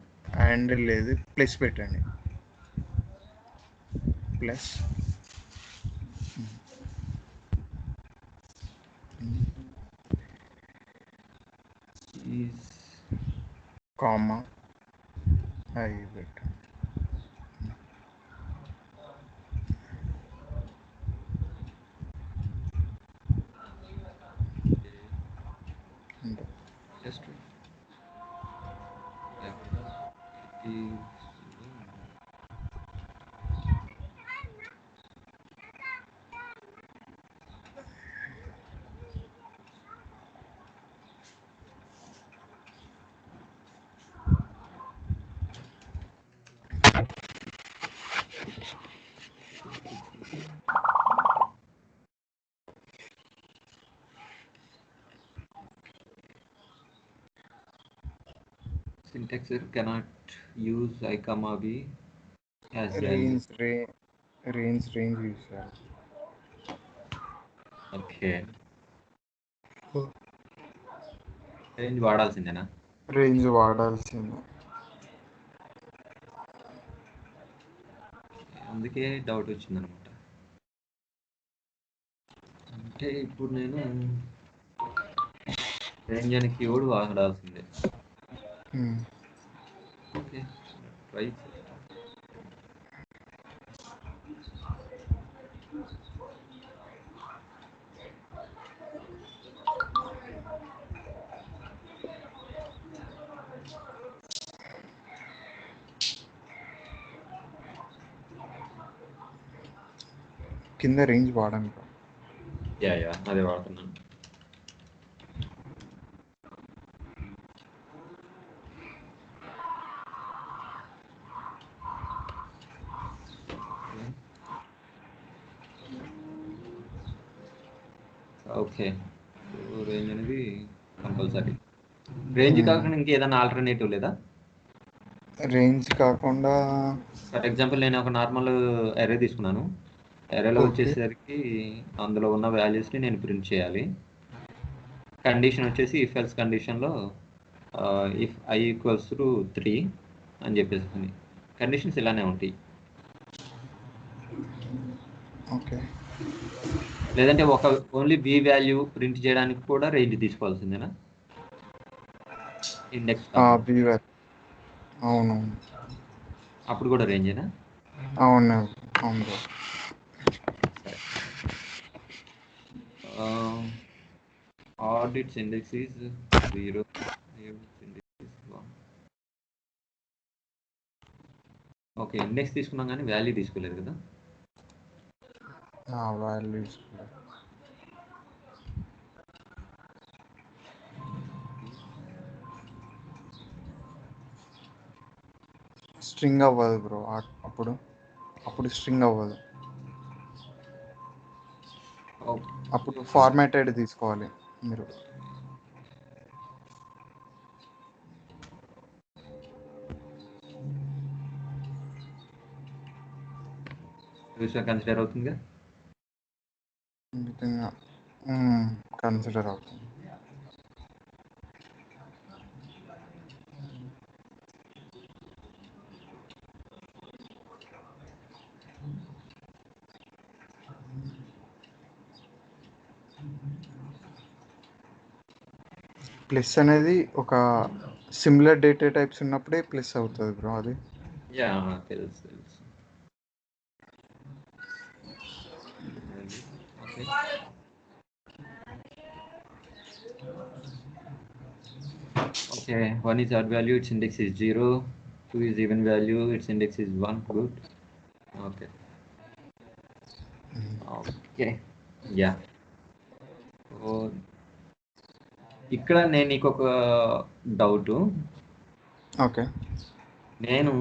అండ్ లేదు, ప్లస్ పెట్టండి. ప్లస్ కామా ఐ పెట్టండి. Just syntax cannot use I comma b as range use చేయాలి. ఓకే, రేంజ్ వాడాల్సిందేనా? రేంజ్ వాడాల్సిందే. అందుకే డౌట్ వచ్చింది అనమాట. అంటే ఇప్పుడు నేను రేంజ్ అనే కీవర్డ్ వాడాల్సిందే. ఓకే, ట్రై కింద రేంజ్ వాడండి. యా అదే వాడుతున్నాను. ఓకే, రేంజ్ అనేది కంపల్సరీ. రేంజ్ కాకుండా ఇంకేదైనా ఆల్టర్నేటివ్ లేదా? రేంజ్ కాకుండా ఫర్ ఎగ్జాంపుల్ నేను ఒక నార్మల్ అరే తీసుకున్నాను. అరేలో వచ్చేసరికి అందులో ఉన్న వాల్యూస్ని నేను ప్రింట్ చేయాలి. కండిషన్ వచ్చేసి ఇఫ్ ఎల్స్ కండిషన్లో ఇఫ్ ఐ ఈక్వల్స్ టు 3 అని చెప్పేసి కండిషన్స్ ఇలానే ఉంటాయి. ఓకే, లేదంటే ఒక ఓన్లీ బి వాల్యూ ప్రింట్ చేయడానికి కూడా రేంజ్ తీసుకోవాల్సిందేనా? ఇండెక్స్ అవును, అప్పుడు కూడా రేంజేనా? అవును. Audits index is 0. Okay, index తీసుకున్నాం కానీ వాల్యూ తీసుకోలేదు కదా. వాల్యూస్ స్ట్రింగ్ అవ్వదు బ్రో. అప్పుడు అప్పుడు స్ట్రింగ్ అవ్వదు. అప్పుడు ఫార్మాటెడ్ తీసుకోవాలి మీరు. కన్సిడర్ అవుతుందిగా. కన్సిడర్ అవుతుంది. ప్లస్ అనేది ఒక సిమిలర్ డేటా టైప్స్ ఉన్నప్పుడే ప్లస్ అవుతుంది బ్రో. అది యా తెలుసు. Okay, 1 is odd value, its index is 0. 2 is even value, its index is 1. Good. Okay. Yeah. ఇక్కడ నేను నీకు ఒక డౌట్. ఓకే. నేను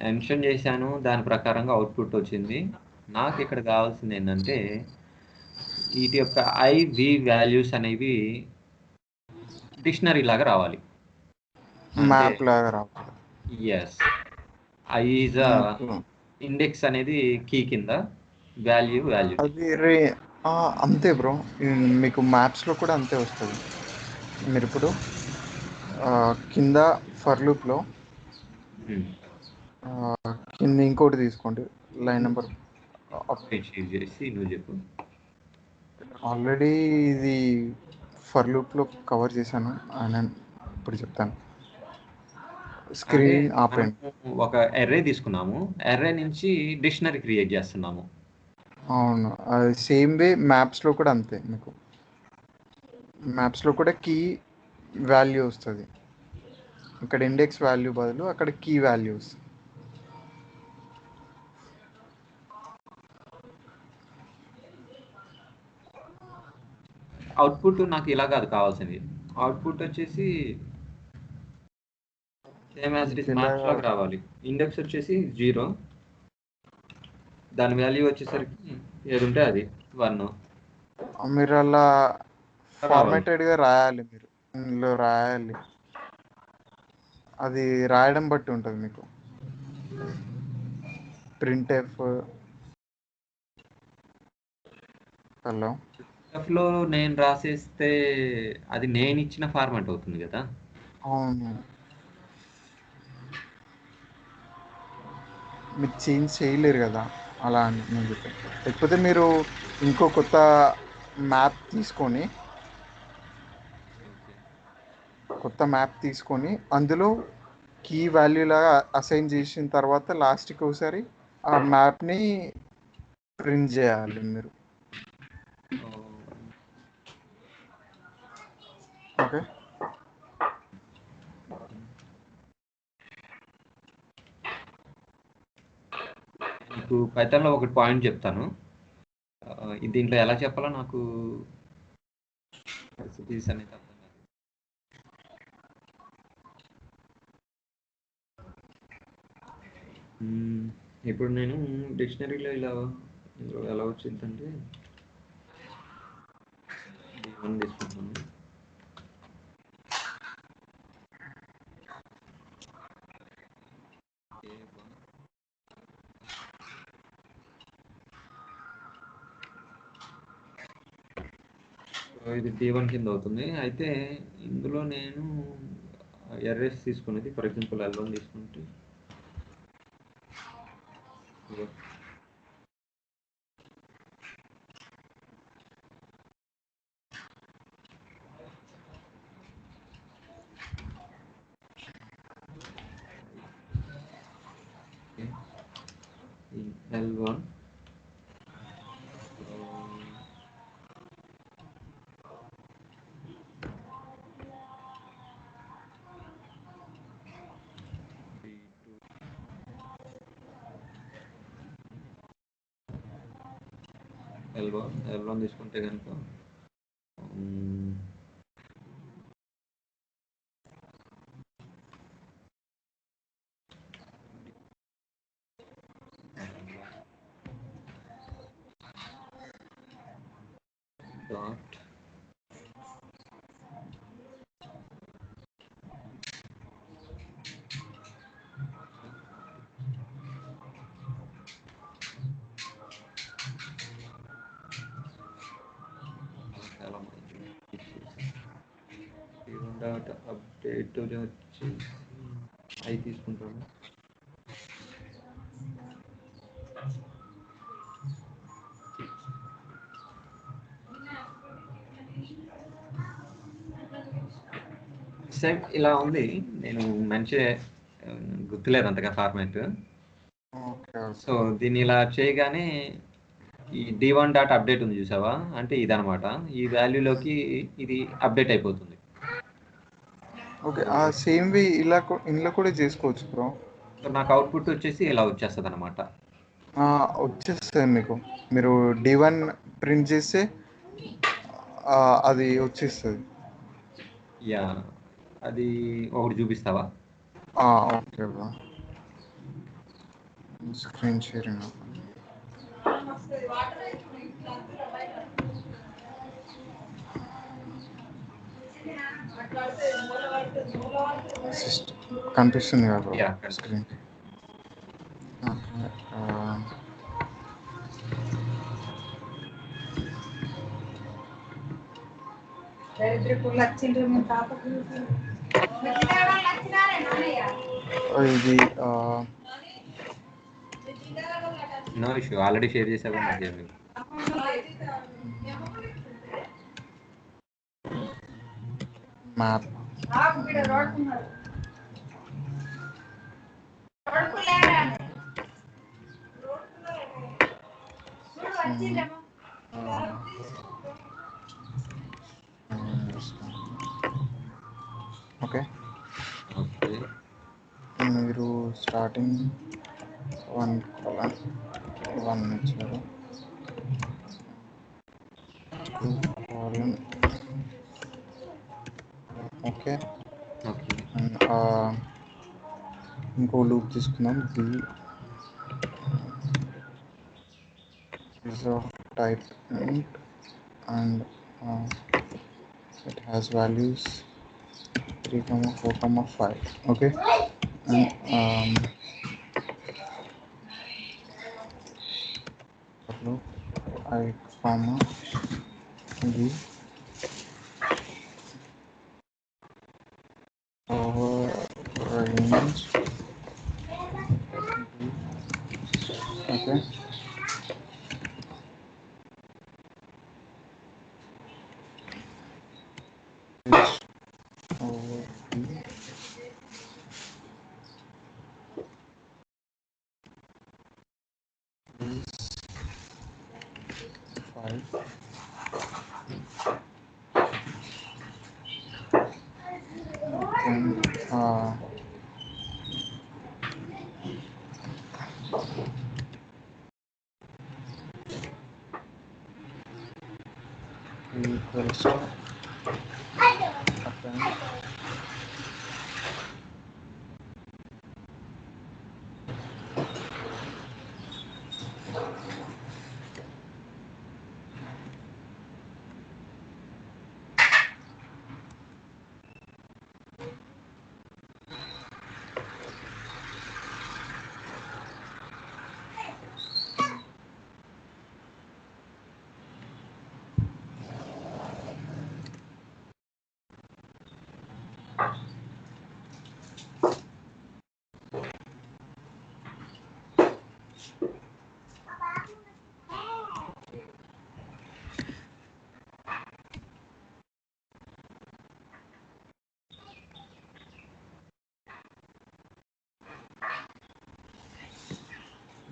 మెన్షన్ చేశాను, దాని ప్రకారంగా అవుట్పుట్ వచ్చింది. నాకు ఇక్కడ కావాల్సింది ఏంటంటే వీటి యొక్క ఐవి వాల్యూస్ అనేవి డిక్షనరీ లాగా రావాలి. మ్యాప్ లాగా రావాలి. ఎస్, ఐ ఈజ్ ఇండెక్స్ అనేది కీ కింద, వాల్యూ అది అంతే బ్రో. మీకు మ్యాప్స్లో కూడా అంతే వస్తుంది. మీరు ఇప్పుడు కింద ఫర్ లూప్లో కింద ఇంకోటి తీసుకోండి, లైన్ నెంబర్ చేసి నువ్వు చెప్పు. ఆల్రెడీ ఇది ఫర్ లూప్లో కవర్ చేశాను, నేను ఇప్పుడు చెప్తాను. స్క్రీన్ ఆపండి. ఒక ఎర్రే తీసుకున్నాము, ఎర్రే నుంచి డిక్షనరీ క్రియేట్ చేస్తున్నాము. అవును, అది సేమ్ వే మ్యాప్స్లో కూడా అంతే. మీకు మ్యాప్స్లో కూడా కీ వాల్యూ వస్తుంది. ఇక్కడ ఇండెక్స్ వాల్యూ బదులు అక్కడ కీ వాల్యూస్. అవుట్పుట్ నాకు ఇలా కాదు కావాల్సింది. అవుట్పుట్ వచ్చేసి same as it is maps లాగా రావాలి. ఇండెక్స్ వచ్చేసి 0, దాని వాల్యూ వచ్చేసరికి ఏది ఉంటే అది 1. మీరు అలా ఫార్మాటెడ్గా రాయాలి. మీరు ఇందులో రాయాలి, అది రాయడం బట్టి ఉంటుంది మీకు. ప్రింట్ఎఫ్ లో నేను రాసేస్తే అది నేను ఇచ్చిన ఫార్మాట్ అవుతుంది కదా. అవును, మీరు చేంజ్ చేయలేరు కదా అలా అని నేను చెప్పాను. లేకపోతే మీరు ఇంకో కొత్త మ్యాప్ తీసుకొని అందులో కీ వాల్యూ లాగా అసైన్ చేసిన తర్వాత లాస్ట్కి ఒకసారి ఆ మ్యాప్ని ప్రింట్ చేయాలి మీరు. ఓకే. మీకు పైథాన్లో ఒకటి పాయింట్ చెప్తాను, దీంట్లో ఎలా చెప్పాలో నాకు రెసిపీస్ అనేది అర్థం కాదు. ఇప్పుడు నేను డిక్షనరీలో ఇందులో ఎలా వచ్చిందంటే D1 తీసుకుంటాను. ఇది D1 కింద అవుతుంది. అయితే ఇందులో నేను ఎర్రేస్ తీసుకునేది, ఫర్ ఎగ్జాంపుల్ L1 తీసుకుంటే L1 D2 L1 తీసుకుంటే కనుక డాట్ చాలా డాట్ అప్డేట్ వచ్చి అవి తీసుకుంటాను. సేమ్ ఇలా ఉంది. నేను మంచి గుర్తులేదు అంతగా ఫార్మాట్. ఓకే సో దీన్ని ఇలా చేయగానే ఈ D1 డాట్ అప్డేట్ ఉంది చూసావా, అంటే ఇదనమాట. ఈ వాల్యూలోకి ఇది అప్డేట్ అయిపోతుంది. ఓకే ఆ సేమ్ వే ఇలా ఇందులో కూడా చేసుకోవచ్చు బ్రో. సో నాకు అవుట్పుట్ వచ్చేసి ఇలా వచ్చేస్తుంది అనమాట. వచ్చేస్తుంది మీకు. మీరు D1 ప్రింట్ చేస్తే అది వచ్చేస్తుంది. యా, అది ఒకటి చూపిస్తావా? Okay bro, screen sharing. వస్తుంది వాటర్ అయితే ఇట్లా అంతా బయట అట్లా కనిపిస్తుంది కదా యా, స్క్రీన్? దరిద్రపుళ్ళు వచ్చిండ్రు మీ తాతకు ఇది నో ఇష్యూ, ఆల్రెడీ షేర్ చేసావా మధ్యాహ్నం? మ్యాప్. Okay, okay. మీరు స్టార్టింగ్ 1:1 ఇచ్చారు. 2:, ఓకే. అండ్ ఇంకో లూప్ తీసుకుందాం. B is of type int and it has values 3, 4, 5. Okay, and loop I comma B over range B. Okay, which over B is 5. Then equals to append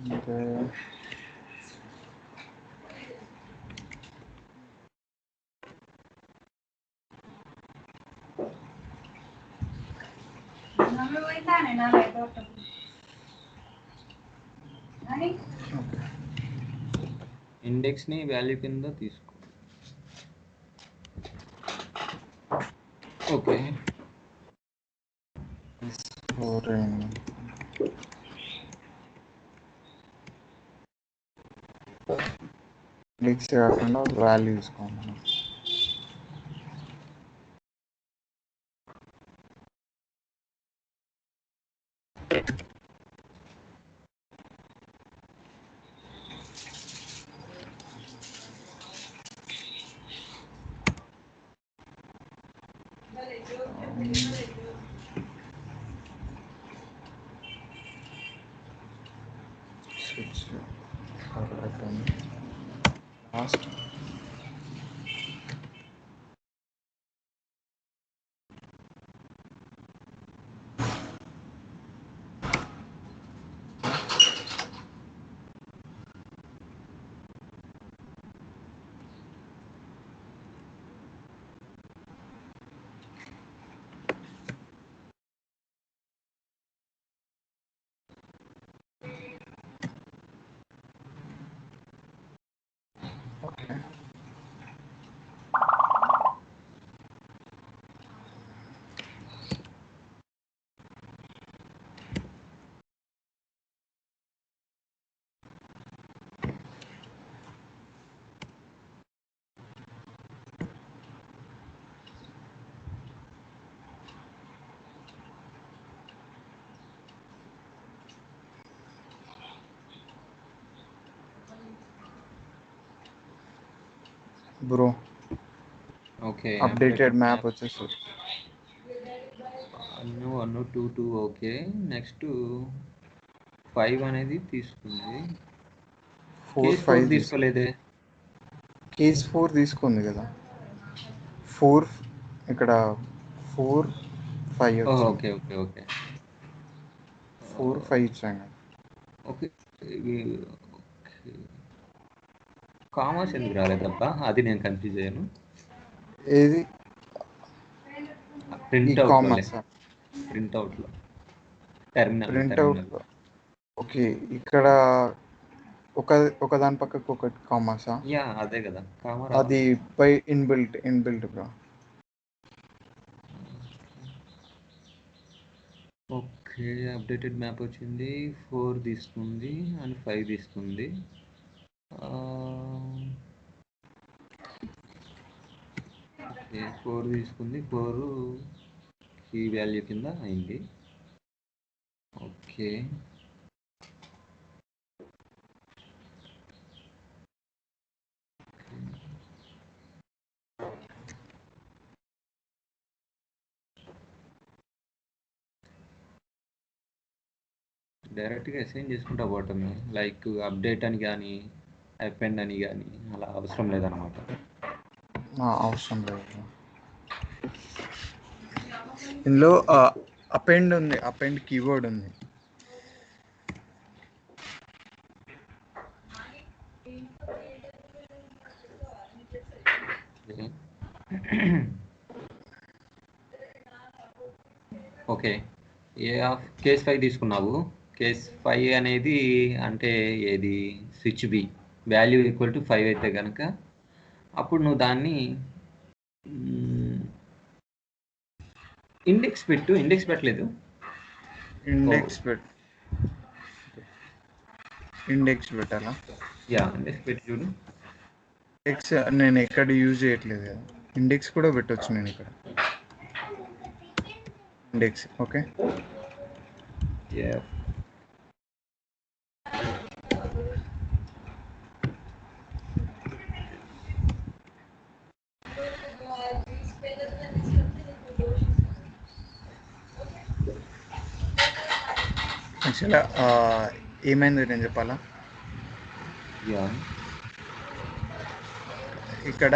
and mummy పోయిందానే నా light okay. ఇండెక్స్ని value కింద తీసుకో. Okay, index కాకుండా value తీసుకోవాలి మనం. Switch last. Okay. Bro okay. Updated map వచ్చేసి 1 2 2 okay. Next 5 అనేది తీసుకుంది. 4 కేస్ 4 5 తీసుకోలేదే. కేస్ 4 తీసుకుంది కదా. 4 ఇక్కడ 4 5 వచ్చింది. ఓకే ఓకే ఓకే 4 5 ఇచ్చాను. ఓకే, కామర్స్ ఎందుకు రాలేదబ్బా, అది నేను కన్ఫ్యూజ్ అయ్యాను. ఏది ప్రింట్ కామర్స్ అవుట్లో టెర్మినల్. ప్రింట్అవుట్. ఓకే, ఇక్కడ ఒక దాని పక్కకు ఒకటి కామర్సా? యా అదే కదా కామర్. అది by inbuilt bro. Okay, updated map వచ్చింది. 4 తీసుకుంది అండ్ 5 తీసుకుంది. ఓకే 4 తీసుకుంది. 4 కీ వాల్యూ కింద అయింది. ఓకే డైరెక్ట్గా అసైన్ చేసుకుంటా పోవటమే, లైక్ అప్డేట్ అని కానీ అపెండ్ అని కానీ అలా అవసరం లేదన్నమాట. అవసరం లేదు. ఇందులో అపెండ్ కీవర్డ్ ఉంది. ఓకే, కేస్ 5 తీసుకున్నావు. కేస్ 5 అనేది అంటే ఏది, switch b value equal to 5 అయితే కనుక అప్పుడు నువ్వు దాన్ని ఇండెక్స్ పెట్టలేదు. ఇండెక్స్ పెట్టాలా? యా ఇండెక్స్ పెట్టి చూడు. ఇండెక్స్ నేను ఎక్కడ యూజ్ చేయట్లేదు కదా. ఇండెక్స్ కూడా పెట్టవచ్చు నేను ఇక్కడ. Index okay. యాక్చువల్గా ఏమైంది నేను చెప్పాలా? యా ఇక్కడ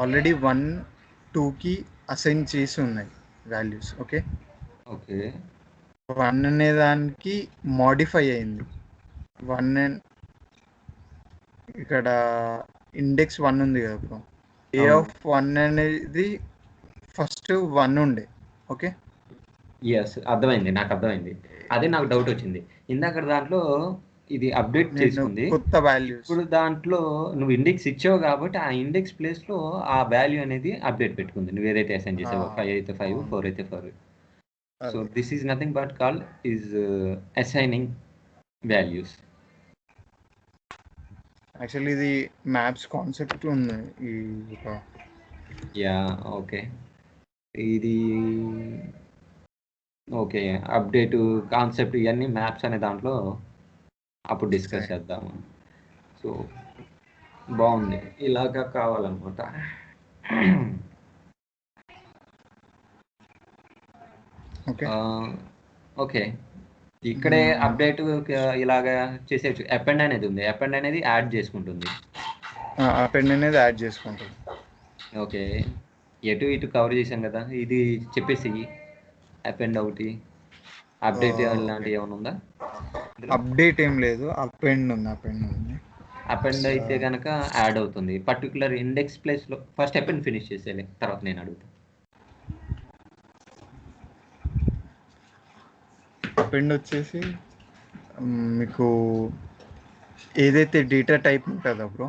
ఆల్రెడీ 1 2కి అసైన్ చేసి ఉన్నాయి వాల్యూస్. ఓకే ఓకే 1 అనే దానికి మోడిఫై అయింది. 1 ఇక్కడ ఇండెక్స్ 1 ఉంది కదా బ్రో. ఏ ఆఫ్ 1 అనేది ఫస్ట్ 1 ఉండే. ఓకే ఎస్, అర్థమైంది, నాకు అర్థమైంది. అదే నాకు డౌట్ వచ్చింది ఇందాక దాంట్లో. ఇది అప్డేట్ నేను చేసుకుంది. కొత్త వాల్యూస్ ఇప్పుడు దాంట్లో నువ్వు ఇండెక్స్ ఇచ్చావు కాబట్టి ఆ ఇండెక్స్ ప్లేస్లో ఆ వాల్యూ అనేది అప్డేట్ పెట్టుకుంది. నువ్వు ఏదైతే అసైన్ చేసావో 5 అయితే 5, 4 అయితే 4. So this is nothing but called is assigning values. Actually ఇది మ్యాప్స్ కాన్సెప్ట్ ఉంది ఈ యా ఓకే. ఇది ఓకే అప్డేట్ కాన్సెప్ట్ ఇవన్నీ మ్యాప్స్ అనే దాంట్లో అప్పుడు డిస్కస్ చేద్దాము. సో బాగుంది, ఇలాగా కావాలన్నమాట. ఓకే ఇక్కడే అప్డేట్ ఇలాగా చేసేయచ్చు. అపెండ్ అనేది ఉంది, అపెండ్ అనేది యాడ్ చేసుకుంటుంది. అపెండ్ అనేది యాడ్ చేసుకుంటుంది. ఓకే ఎటు ఇటు కవర్ చేసాం కదా, ఇది చెప్పేసి అపెండ్ ఒకటి అప్డేట్ లాంటివి ఏమైనా ఉందా? అప్డేట్ ఏం లేదు, అపెండ్ ఉంది. అపెండ్ అయితే కనుక యాడ్ అవుతుంది పర్టికులర్ ఇండెక్స్ ప్లేస్లో. ఫస్ట్ అపెండ్ ఫినిష్ చేసేయాలి, తర్వాత నేను అడుగుతాను. అపెండ్ వచ్చేసి మీకు ఏదైతే డేటా టైప్ ఉంటుందో బ్రో,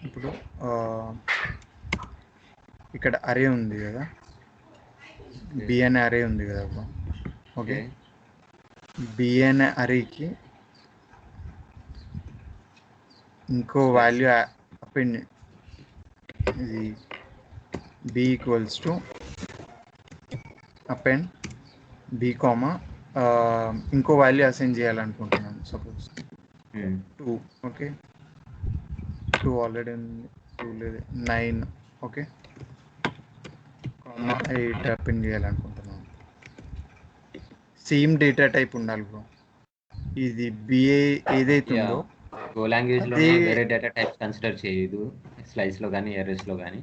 ఇప్పుడు ఇక్కడ అరే ఉంది కదా, బి అనే అరే ఉంది కదా బ్రో. ఓకే బి అనే అరేకి ఇంకో వాల్యూ అపెండ్, ఇది b equals to append b comma ఇంకో వాల్యూ అసైన్ చేయాలనుకుంటున్నాను. సపోజ్ 2. ఓకే 2 ఆల్రెడీ ఉంది, 2 లేదు 9. ఓకే కామా 8 అపెండ్ చేయాలనుకుంటున్నాను. సేమ్ డేటా టైప్ ఉండాలి బ్రో. ఇది బిఏ ఏదైతే ఉందో గో లాంగ్వేజ్లో వేరే డేటా టైప్స్ కన్సిడర్ చేయదు స్లైస్లో కానీ ఎర్ఎస్లో కానీ.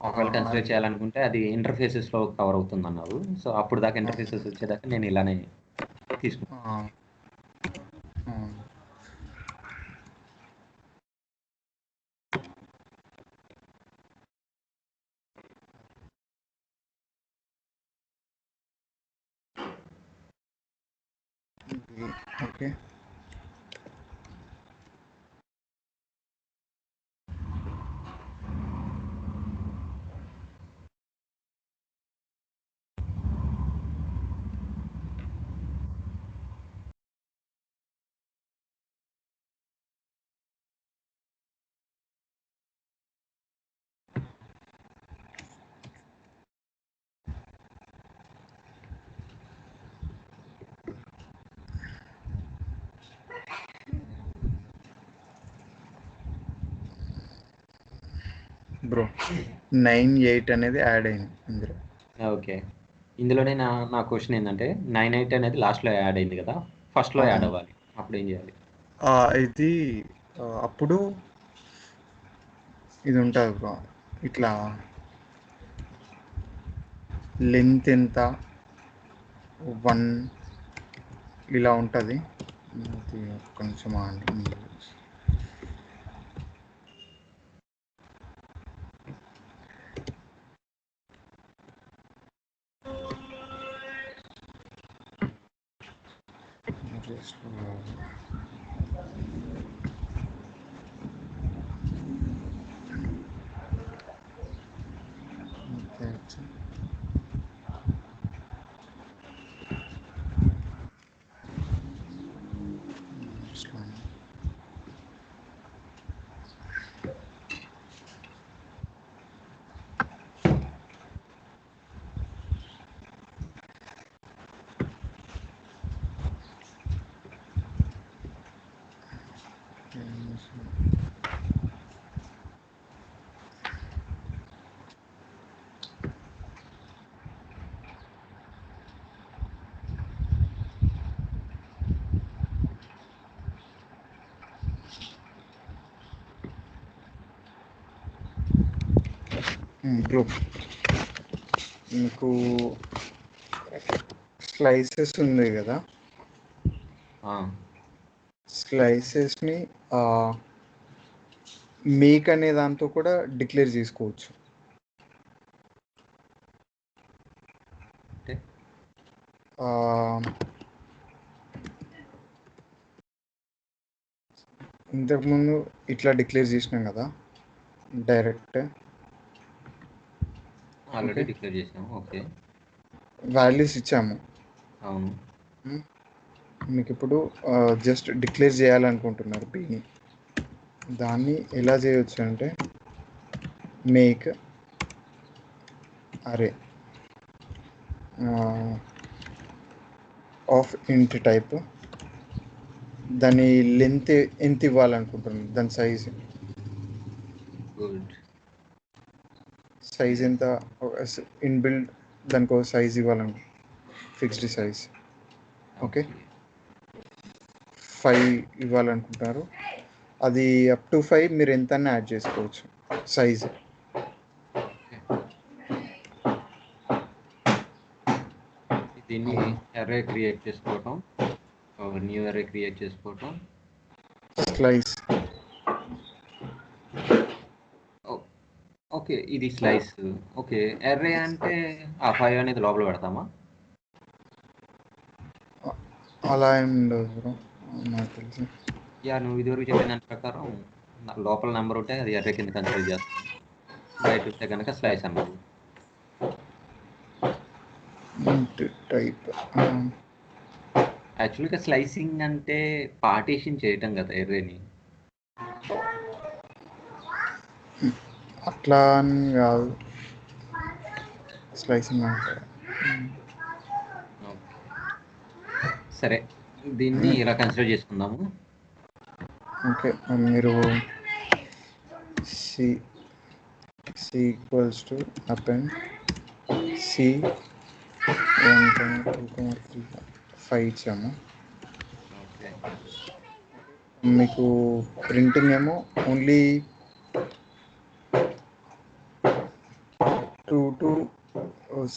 ఒకవేళ కన్సిడర్ చేయాలనుకుంటే అది ఇంటర్ఫేసెస్లో కవర్ అవుతుంది అన్నారు. సో అప్పుడు దాకా ఇంటర్ఫేసెస్ వచ్చేదాకా నేను ఇలానే తీసుకుంటాను. ఓకే బ్రో 9, 8 అనేది యాడ్ అయింది ఇందులో. ఓకే ఇందులోనే నా క్వశ్చన్ ఏంటంటే 9, 8 అనేది లాస్ట్లో యాడ్ అయింది కదా, ఫస్ట్లో యాడ్ అవ్వాలి, అప్పుడు ఏం చేయాలి? ఇది అప్పుడు ఇది ఉంటుంది బ్రో, ఇట్లా లెంత్ ఎంత 1 ఇలా ఉంటుంది. కొంచెం బ్రో మీకు స్లైసెస్ ఉంది కదా, స్లైసెస్ని మేక్ అనే దాంతో కూడా డిక్లేర్ చేసుకోవచ్చు. ఇంతకుముందు ఇట్లా డిక్లేర్ చేసినాం కదా డైరెక్ట్ ఆల్రెడీ Okay. డిక్లేర్ చేసాము. ఓకే, వాల్యూస్ ఇచ్చాము. అవును. మీకు ఇప్పుడు జస్ట్ డిక్లేర్ చేయాలనుకుంటున్నారు పిని. దాన్ని ఎలా చేయొచ్చు అంటే మేక్ అరే ఆఫ్ ఇంట్ టైప్, దాని లెంత్ ఎంత ఇవ్వాలనుకుంటున్నారు, దాని సైజ్ గుడ్. ఎంత ఇన్బిల్డ్ దానికి ఒక సైజ్ ఇవ్వాలను, ఫిక్స్డ్ సైజ్. ఓకే, 5 ఇవ్వాలనుకుంటున్నారు. అది అప్ టు 5 మీరు ఎంత యాడ్ చేసుకోవచ్చు సైజ్. దీన్ని అరే క్రియేట్ చేసుకోవటం, న్యూ అరే క్రియేట్ చేసుకోవటం. స్లైస్. ఓకే, ఇది స్లైస్. ఓకే, అరే అంటే ఆ 5 అనేది లోపల పెడతామా? అలా ఏం ఉండదు బ్రో, నాకు తెలిసి. యా, నువ్వు ఇదివరకు చెప్పిన దాని ప్రకారం లోపల నెంబర్ ఉంటే అది అరే కింద కన్సిడర్ చేస్తాం, బయట ఉంటే కనుక స్లైస్ అన్నారు. టైప్ యాక్చువల్గా స్లైసింగ్ అంటే పార్టీషన్ చేయటం కదా ఎర్రేని. అట్లా అని కాదు, స్లైసింగ్ అంటే. సరే, దీన్ని ఇలా కన్సిడర్ చేసుకుందాము. ఓకే, మీరు c equals to append c 1,2,3,5 ఇచ్చాము. ఓకే, మీకు ప్రింటింగ్ ఏమో ఓన్లీ 2 to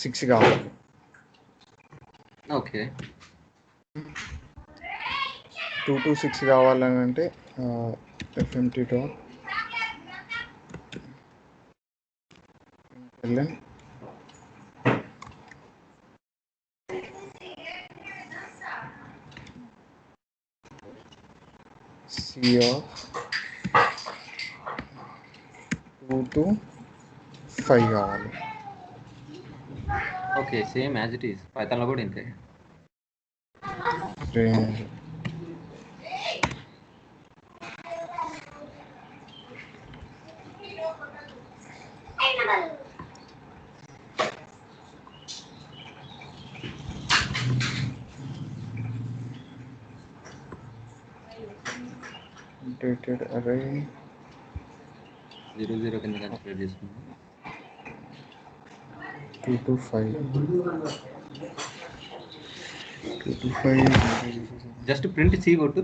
6 కావాలి. ఓకే, 2 to 6 కావాలని అంటే FMT dot ln C of 2 to 5 కావాలి. Okay, same as it is పైథాన్లో కూడా ఇంతే. రేంజ్ డేటెడ్ అరే 0 కింద కన్సిడర్ చేసుకుందాం. 2 to 5 2 to 5 just print C కొట్టు.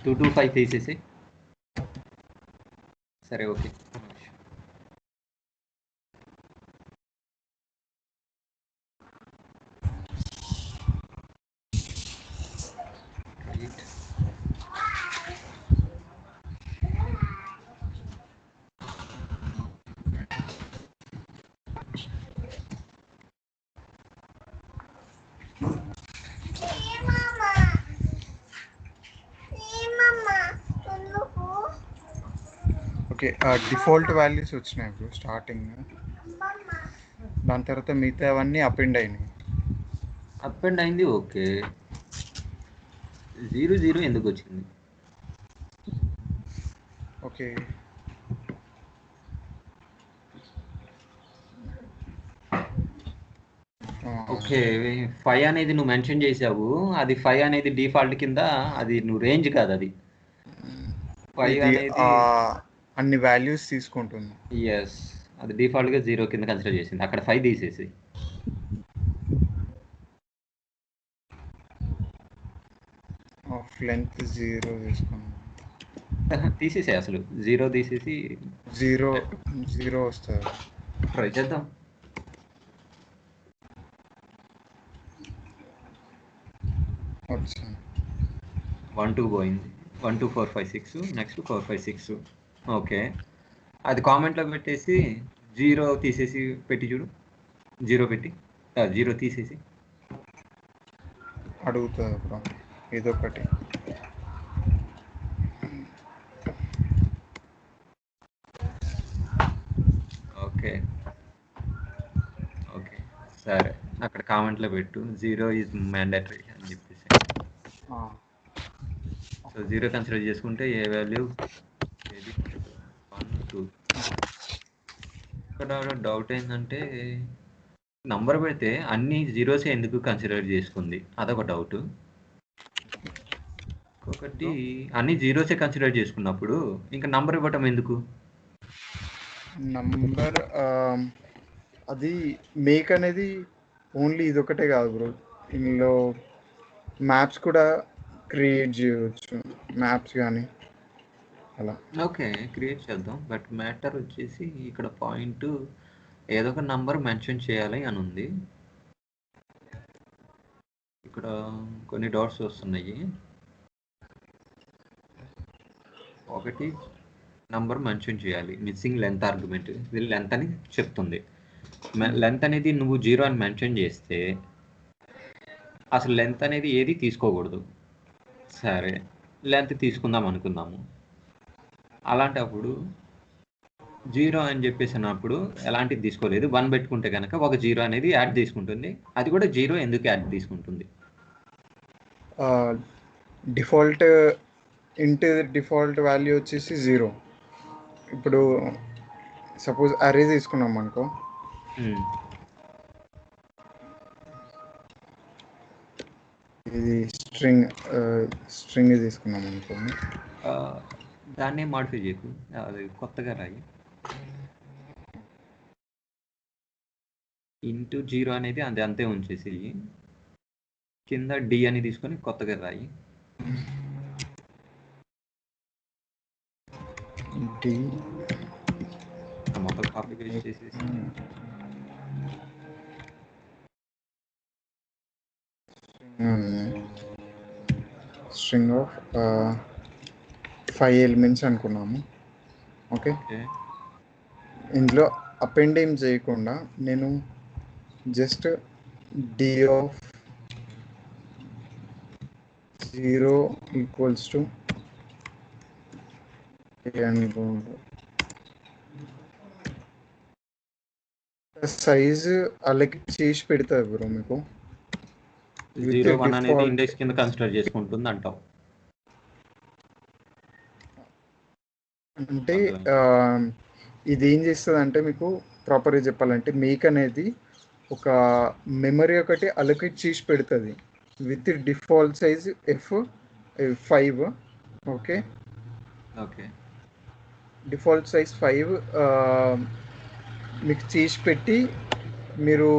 2 to 5 తీసేసి. సరే, okay. Right, okay. Default values వచ్చినాయి ఇప్పుడు స్టార్టింగ్, దాని తర్వాత మిగతా అవన్నీ అపెండ్ అయినాయి. అప్ అండ్ అయింది. ఓకే, 0 ఎందుకు వచ్చింది? ఓకే, ఓకే, 5 అనేది నువ్వు మెన్షన్ చేసావు. అది 5 అనేది డిఫాల్ట్ కింద, అది నువ్వు రేంజ్ కాదు, అది 5 ఇది అనేది. అన్ని వాల్యూస్ తీసుకుంటుంది. ఎస్, అది డిఫాల్ట్గా 0 కింద కన్సిడర్ చేసింది. అక్కడ 5 తీసేసి ఆఫ్ లెంత్ 0 తీసుకున్నాం. తీసేసే, అసలు 0 తీసేసి 0 వస్తుంది. ట్రై చేద్దాం. వచ్చింది. 1 2 పోయింది. 1 2 4 5 6, నెక్స్ట్ 4 5 6. ఓకే, అది కామెంట్లో పెట్టేసి జీరో తీసేసి పెట్టి చూడు, జీరో పెట్టి జీరో తీసేసి. అడుగుతుంది బ్రో ఇదొకటి. ఓకే ఓకే సరే, అక్కడ కామెంట్లో పెట్టు జీరో ఈజ్ మ్యాండేటరీ అని చెప్పేసి. సో జీరో కన్సిడర్ చేసుకుంటే ఏ వాల్యూ ఏది 1 2. ఇక్కడ డౌట్ ఏంటంటే నంబర్ పెడితే అన్ని జీరోస్ ఎందుకు కన్సిడర్ చేసుకుంది, అదొక డౌట్. ఒకటి అన్ని జీరోసే కన్సిడర్ చేసుకున్నప్పుడు ఇంకా నంబర్ ఇవ్వటం ఎందుకు? నంబర్ అది మేక్ అనేది ఓన్లీ ఇదొకటే కాదు బ్రో, ఇందులో మ్యాప్స్ కూడా క్రియేట్ చేయవచ్చు, మ్యాప్స్ కానీ అలా. ఓకే క్రియేట్ చేద్దాం, బట్ మ్యాటర్ వచ్చేసి ఇక్కడ పాయింట్ ఏదో ఒక నంబర్ మెన్షన్ చేయాలి అని ఉంది. ఇక్కడ కొన్ని డాట్స్ వస్తున్నాయి. ఒకటి నంబర్ మెన్షన్ చేయాలి, మిస్సింగ్ లెంత్ ఆర్గ్యుమెంట్, ఇది లెంత్ అని చెప్తుంది. లెంత్ అనేది నువ్వు జీరో అని మెన్షన్ చేస్తే అసలు లెంత్ అనేది ఏది తీసుకోకూడదు. సరే లెంత్ తీసుకుందాం అనుకుందాము, అలాంటప్పుడు జీరో అని చెప్పేసినప్పుడు ఎలాంటిది తీసుకోలేదు. 1 పెట్టుకుంటే కనుక ఒక జీరో అనేది యాడ్ తీసుకుంటుంది. అది కూడా జీరో ఎందుకు యాడ్ తీసుకుంటుంది? డిఫాల్ట్ ఇంట్ డిఫాల్ట్ వాల్యూ వచ్చేసి 0. ఇప్పుడు సపోజ్ అరే తీసుకున్నాం అనుకో, ఇది స్ట్రింగ్ తీసుకున్నాం అనుకోండి, దాన్నే మాడిఫై చేయకు, అది కొత్తగా రాయి. ఇంటూ జీరో అనేది అది అంతే ఉంచేసి కింద డి అని తీసుకొని కొత్తగా రాయి. డి మొత్తం కాపీ పేస్ట్ చేసేసి స్ట్రింగ్ ఆఫ్ 5 ఎలిమెంట్స్ అనుకున్నాము. ఓకే, ఇందులో అపెండ్ ఏం చేయకుండా నేను just d of 0 equals to అనుకుంటా, సైజు అలాగే చేసి పెడతారు బ్రో మీకు. 0 1 అనేది ఇండెక్స్ కింద కన్సిడర్ చేసుకుంటుంది అంటావు. అంటే ఇది ఏం చేస్తుంది అంటే మీకు ప్రాపర్గా చెప్పాలంటే మేక్ అనేది ఒక మెమరీ ఒకటి అలొకేట్ చేసి పెడుతుంది with default size F5. Okay okay, default size 5 మీకు చేసి పెట్టి మీరు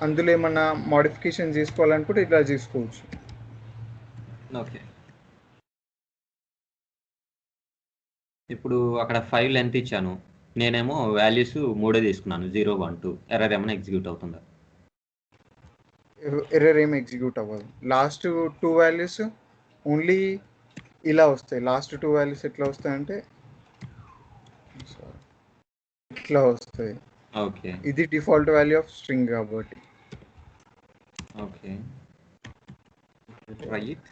అందులో ఏమన్నా మోడిఫికేషన్ చేసుకోవాలనుకుంటే ఇట్లా చేసుకోవచ్చు. ఓకే ఇప్పుడు అక్కడ 5 లెంత్ ఇచ్చాను, నేనేమో వాల్యూస్ 3 తీసుకున్నాను, 0 1 2. ఎర్రర్ ఏమైనా ఎగ్జిక్యూట్ అవుతుందా? ఎర్రర్ ఏమి ఎగ్జిక్యూట్ అవ్వదు. లాస్ట్ 2 వాల్యూస్ ఓన్లీ ఇలా వస్తాయి. లాస్ట్ 2 వాల్యూస్ ఎట్లా వస్తాయంటే ఇట్లా వస్తాయి. ఓకే, ఇది డిఫాల్ట్ వాల్యూ ఆఫ్ స్ట్రింగ్ కాబట్టి. Okay right.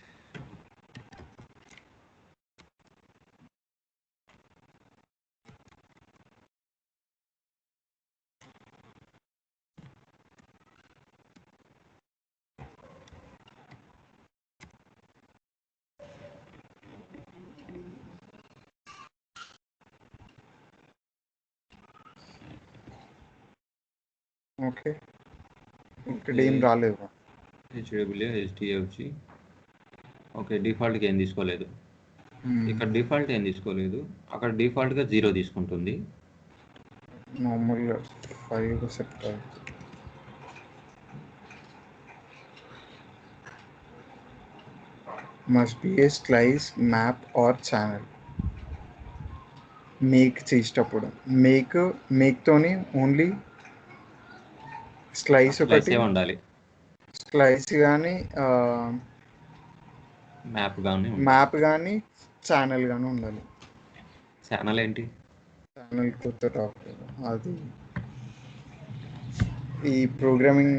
ఓకే ఇక్కడ ఏం రాలేదు. హెచ్డబ్ల్యూ హెచ్డిఎఫ్జి. ఓకే డిఫాల్ట్గా ఏం తీసుకోలేదు, ఇక్కడ డిఫాల్ట్ ఏం తీసుకోలేదు, అక్కడ డిఫాల్ట్గా 0 తీసుకుంటుంది. నార్మల్గా 5 set must be A slice map are channel. Make చేసేటప్పుడు మేక్తోని ఓన్లీ స్లైస్ ఒకటి ఉండాలి, స్లైస్ కానీ మ్యాప్ కానీ ఛానల్ కానీ ఉండాలి. ఛానల్ ఏంటి? ఛానల్ కొత్త టాపిక్ అది ఈ ప్రోగ్రామింగ్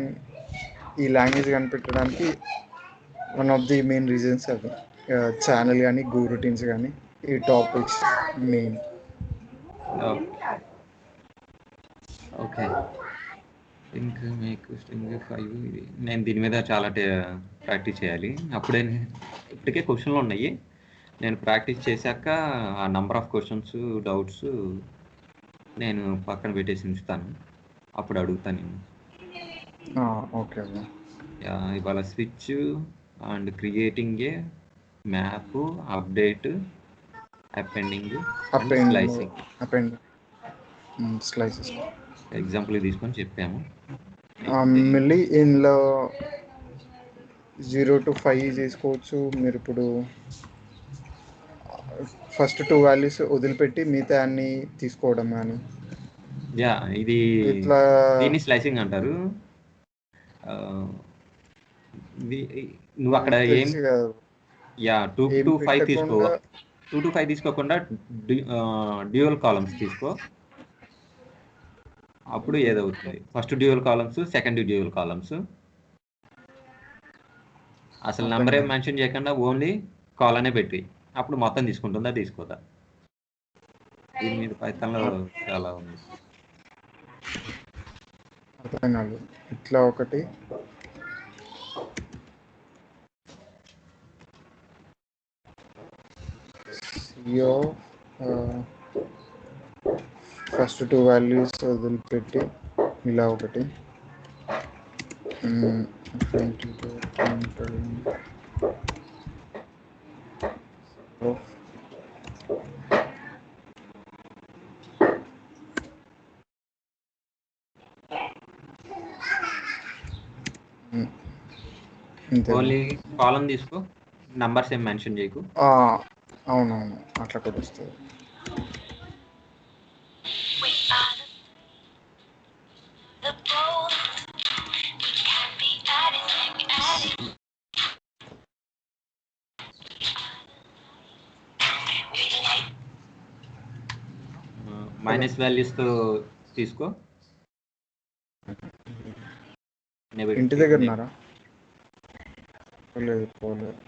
ఈ లాంగ్వేజ్ కనిపెట్టడానికి one of the main reasons అది ఛానల్ కానీ గూ రొటీన్స్ కానీ ఈ topics main. Okay string make string 5 ఇది నేను దీని మీద చాలా ప్రాక్టీస్ చేయాలి. అప్పుడే ఇప్పటికే క్వశ్చన్లు ఉన్నాయి. నేను ప్రాక్టీస్ చేశాక ఆ నంబర్ ఆఫ్ క్వశ్చన్స్ డౌట్స్ నేను పక్కన పెట్టేసి ఉంచుతాను, అప్పుడు అడుగుతాను నేను. Okay bro. ఇవాళ switch and creating a map, update, appending, slicing, slices example తీసుకొని చెప్పాము. మళ్ళీ ఇందులో 0 to 5 చేసుకోవచ్చు. మీరు ఇప్పుడు ఫస్ట్ 2 వాల్యూస్ వదిలిపెట్టి మిగతా అన్ని తీసుకోవడం కానీ ఇది ఇట్లా దీన్ని స్లైసింగ్ అంటారు. నువ్వు అక్కడ ఏం 2 to 5 తీసుకో, 2 to 5 తీసుకోకుండా డ్యూయల్ కాలమ్స్ తీసుకో, అప్పుడు ఏదవుతుంది first dual columns, second dual columns. అసలు నెంబర్ ఏం మెన్షన్ చేయకుండా ఓన్లీ కాలనే పెట్టి అప్పుడు మొత్తం తీసుకుంటుందా తీసుకోదా. దీని మీద పైథాన్లో చాలా ఉంది. అర్థం కాదు. ఇట్లా ఒకటి ఫస్ట్ 2 వాల్యూస్ వదిలిపెట్టి ఇలా ఒకటి ఓన్లీ కాలం తీసుకో, నంబర్స్ ఏం మెన్షన్ చేయకు. అవునవును, అట్లా కూడా వస్తుంది. మైనస్ వాల్యూస్తో తీసుకో. ఇంటి దగ్గర ఉన్నారా? పోలేదు పోలేదు.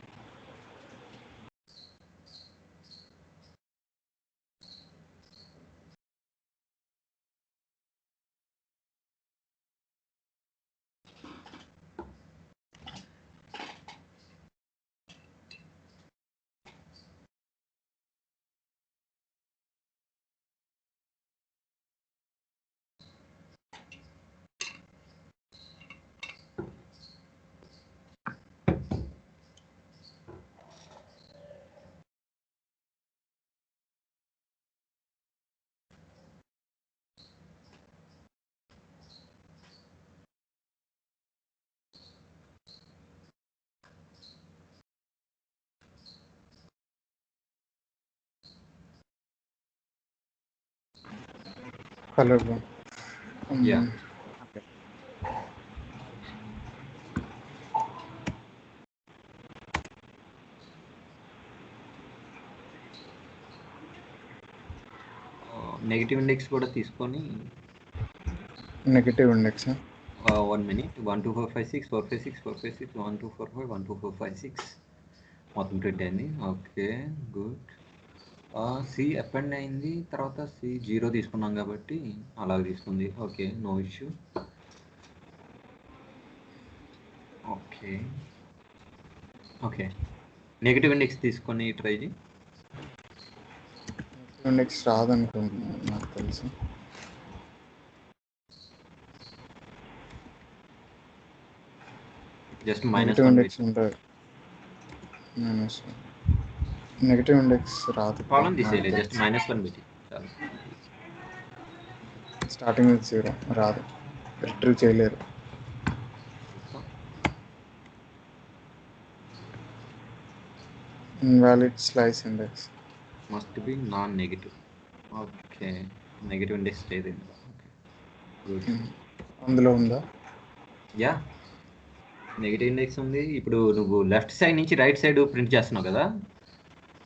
Hello bro. నెగిటివ్ ఇండెక్స్ కూడా తీసుకొని నెగిటివ్ ఇండెక్స్ 1 minute 1 2 4 5 6 4 5 6 4 5 6 1 2 4 5 1 2 4 5 6 మొత్తం ప్రింట్ అయింది. Okay good. సి అపెండ్ అయింది, తర్వాత సి 0 తీసుకున్నాం కాబట్టి అలాగే తీసుకుంది. Okay no issue. Okay okay negative index తీసుకొని ట్రై చేయి. ఇండెక్స్ రాదనుకుంటున్నాను నాకు తెలిసి. జస్ట్ నెగిటివ్ ఇండెక్స్ ఉంటుంది. నెగిటివ్ ఇండెక్స్ రాదు. కాలం తీసేయలే, జస్ట్ -1 పెట్టి చాలు. స్టార్టింగ్ విత్ 0 రాదు, రిట్రీవ్ చేయలేరు. Invalid slice index must be non negative. Okay negative index లేదు. Okay good. అందులో ఉందా? యా నెగిటివ్ ఇండెక్స్ ఉంది. ఇప్పుడు నువ్వు లెఫ్ట్ సైడ్ నుంచి రైట్ సైడ్ ప్రింట్ చేస్తున్నావు కదా,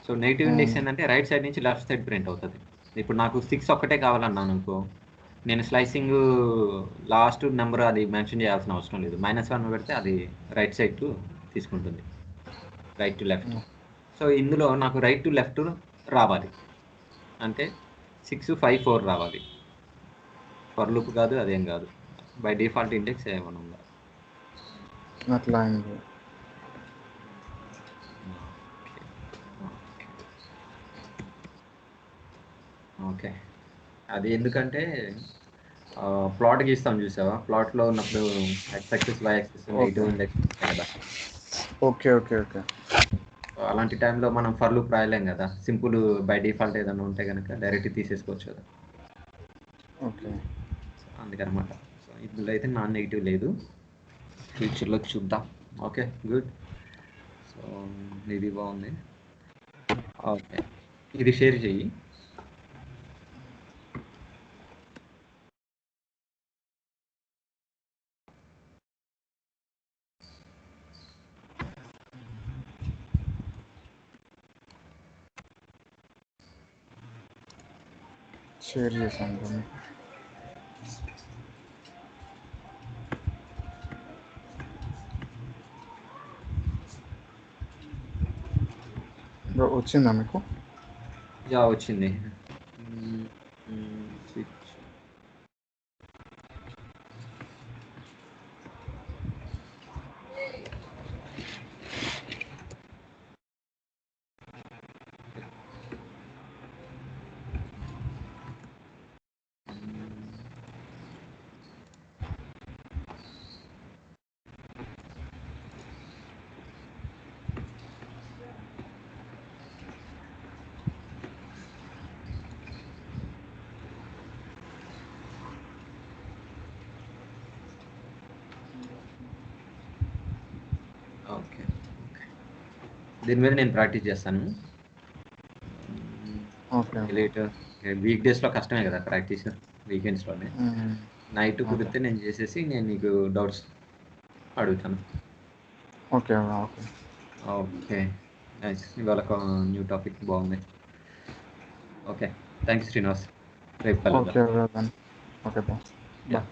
సో నెగిటివ్ ఇండెక్స్ ఏంటంటే రైట్ సైడ్ నుంచి లెఫ్ట్ సైడ్ ప్రింట్ అవుతుంది. ఇప్పుడు నాకు 6 ఒక్కటే కావాలన్నాను అనుకో, నేను స్లైసింగ్ లాస్ట్ నెంబర్ అది మెన్షన్ చేయాల్సిన అవసరం లేదు. -1 పెడితే అది రైట్ సైడ్ తీసుకుంటుంది, రైట్ టు లెఫ్ట్. సో ఇందులో నాకు రైట్ టు లెఫ్ట్ రావాలి అంటే 6, 5, 4 రావాలి. ఫర్ లూప్ కాదు, అదేం కాదు. బై డిఫాల్ట్ ఇండెక్స్ ఏమైనా ఉందా? అట్లా అయింది. ఓకే, అది ఎందుకంటే ప్లాట్ గీస్తాం చూసావా, ప్లాట్లో ఉన్నప్పుడు x axis y axis negative index కదా. Okay okay okay. అలాంటి టైంలో మనం ఫర్ లూప్ రాయలేం కదా. సింపుల్ బై డిఫాల్ట్ ఏదైనా ఉంటే కనుక డైరెక్ట్ తీసేసుకోవచ్చు కదా. ఓకే, అందుకనమాట. సో ఇందులో అయితే నాన్ నెగిటివ్ లేదు, ఫ్యూచర్లోకి చూద్దాం. Okay good. సో ఇది బాగుంది. ఓకే, ఇది షేర్ చెయ్యి. షేర్ చేశాను బ్రో. బ్రో వచ్చిందా మీకు? యా వచ్చింది. స్విచ్. ఓకే, దీని మీద నేను ప్రాక్టీస్ చేస్తాను. ఓకే లేటర్ వీక్ డేస్లో కష్టమే కదా ప్రాక్టీస్, వీకెండ్స్లోనే. నైట్ కుదిరితే నేను చేసేసి నేను నీకు డౌట్స్ అడుగుతాను. Okay okay okay nice. ఇవాళ న్యూ టాపిక్ బాగుంది. Okay thank you Srinivas. రేపు కలుద్దాం. Okay bro. Okay bro. Yeah.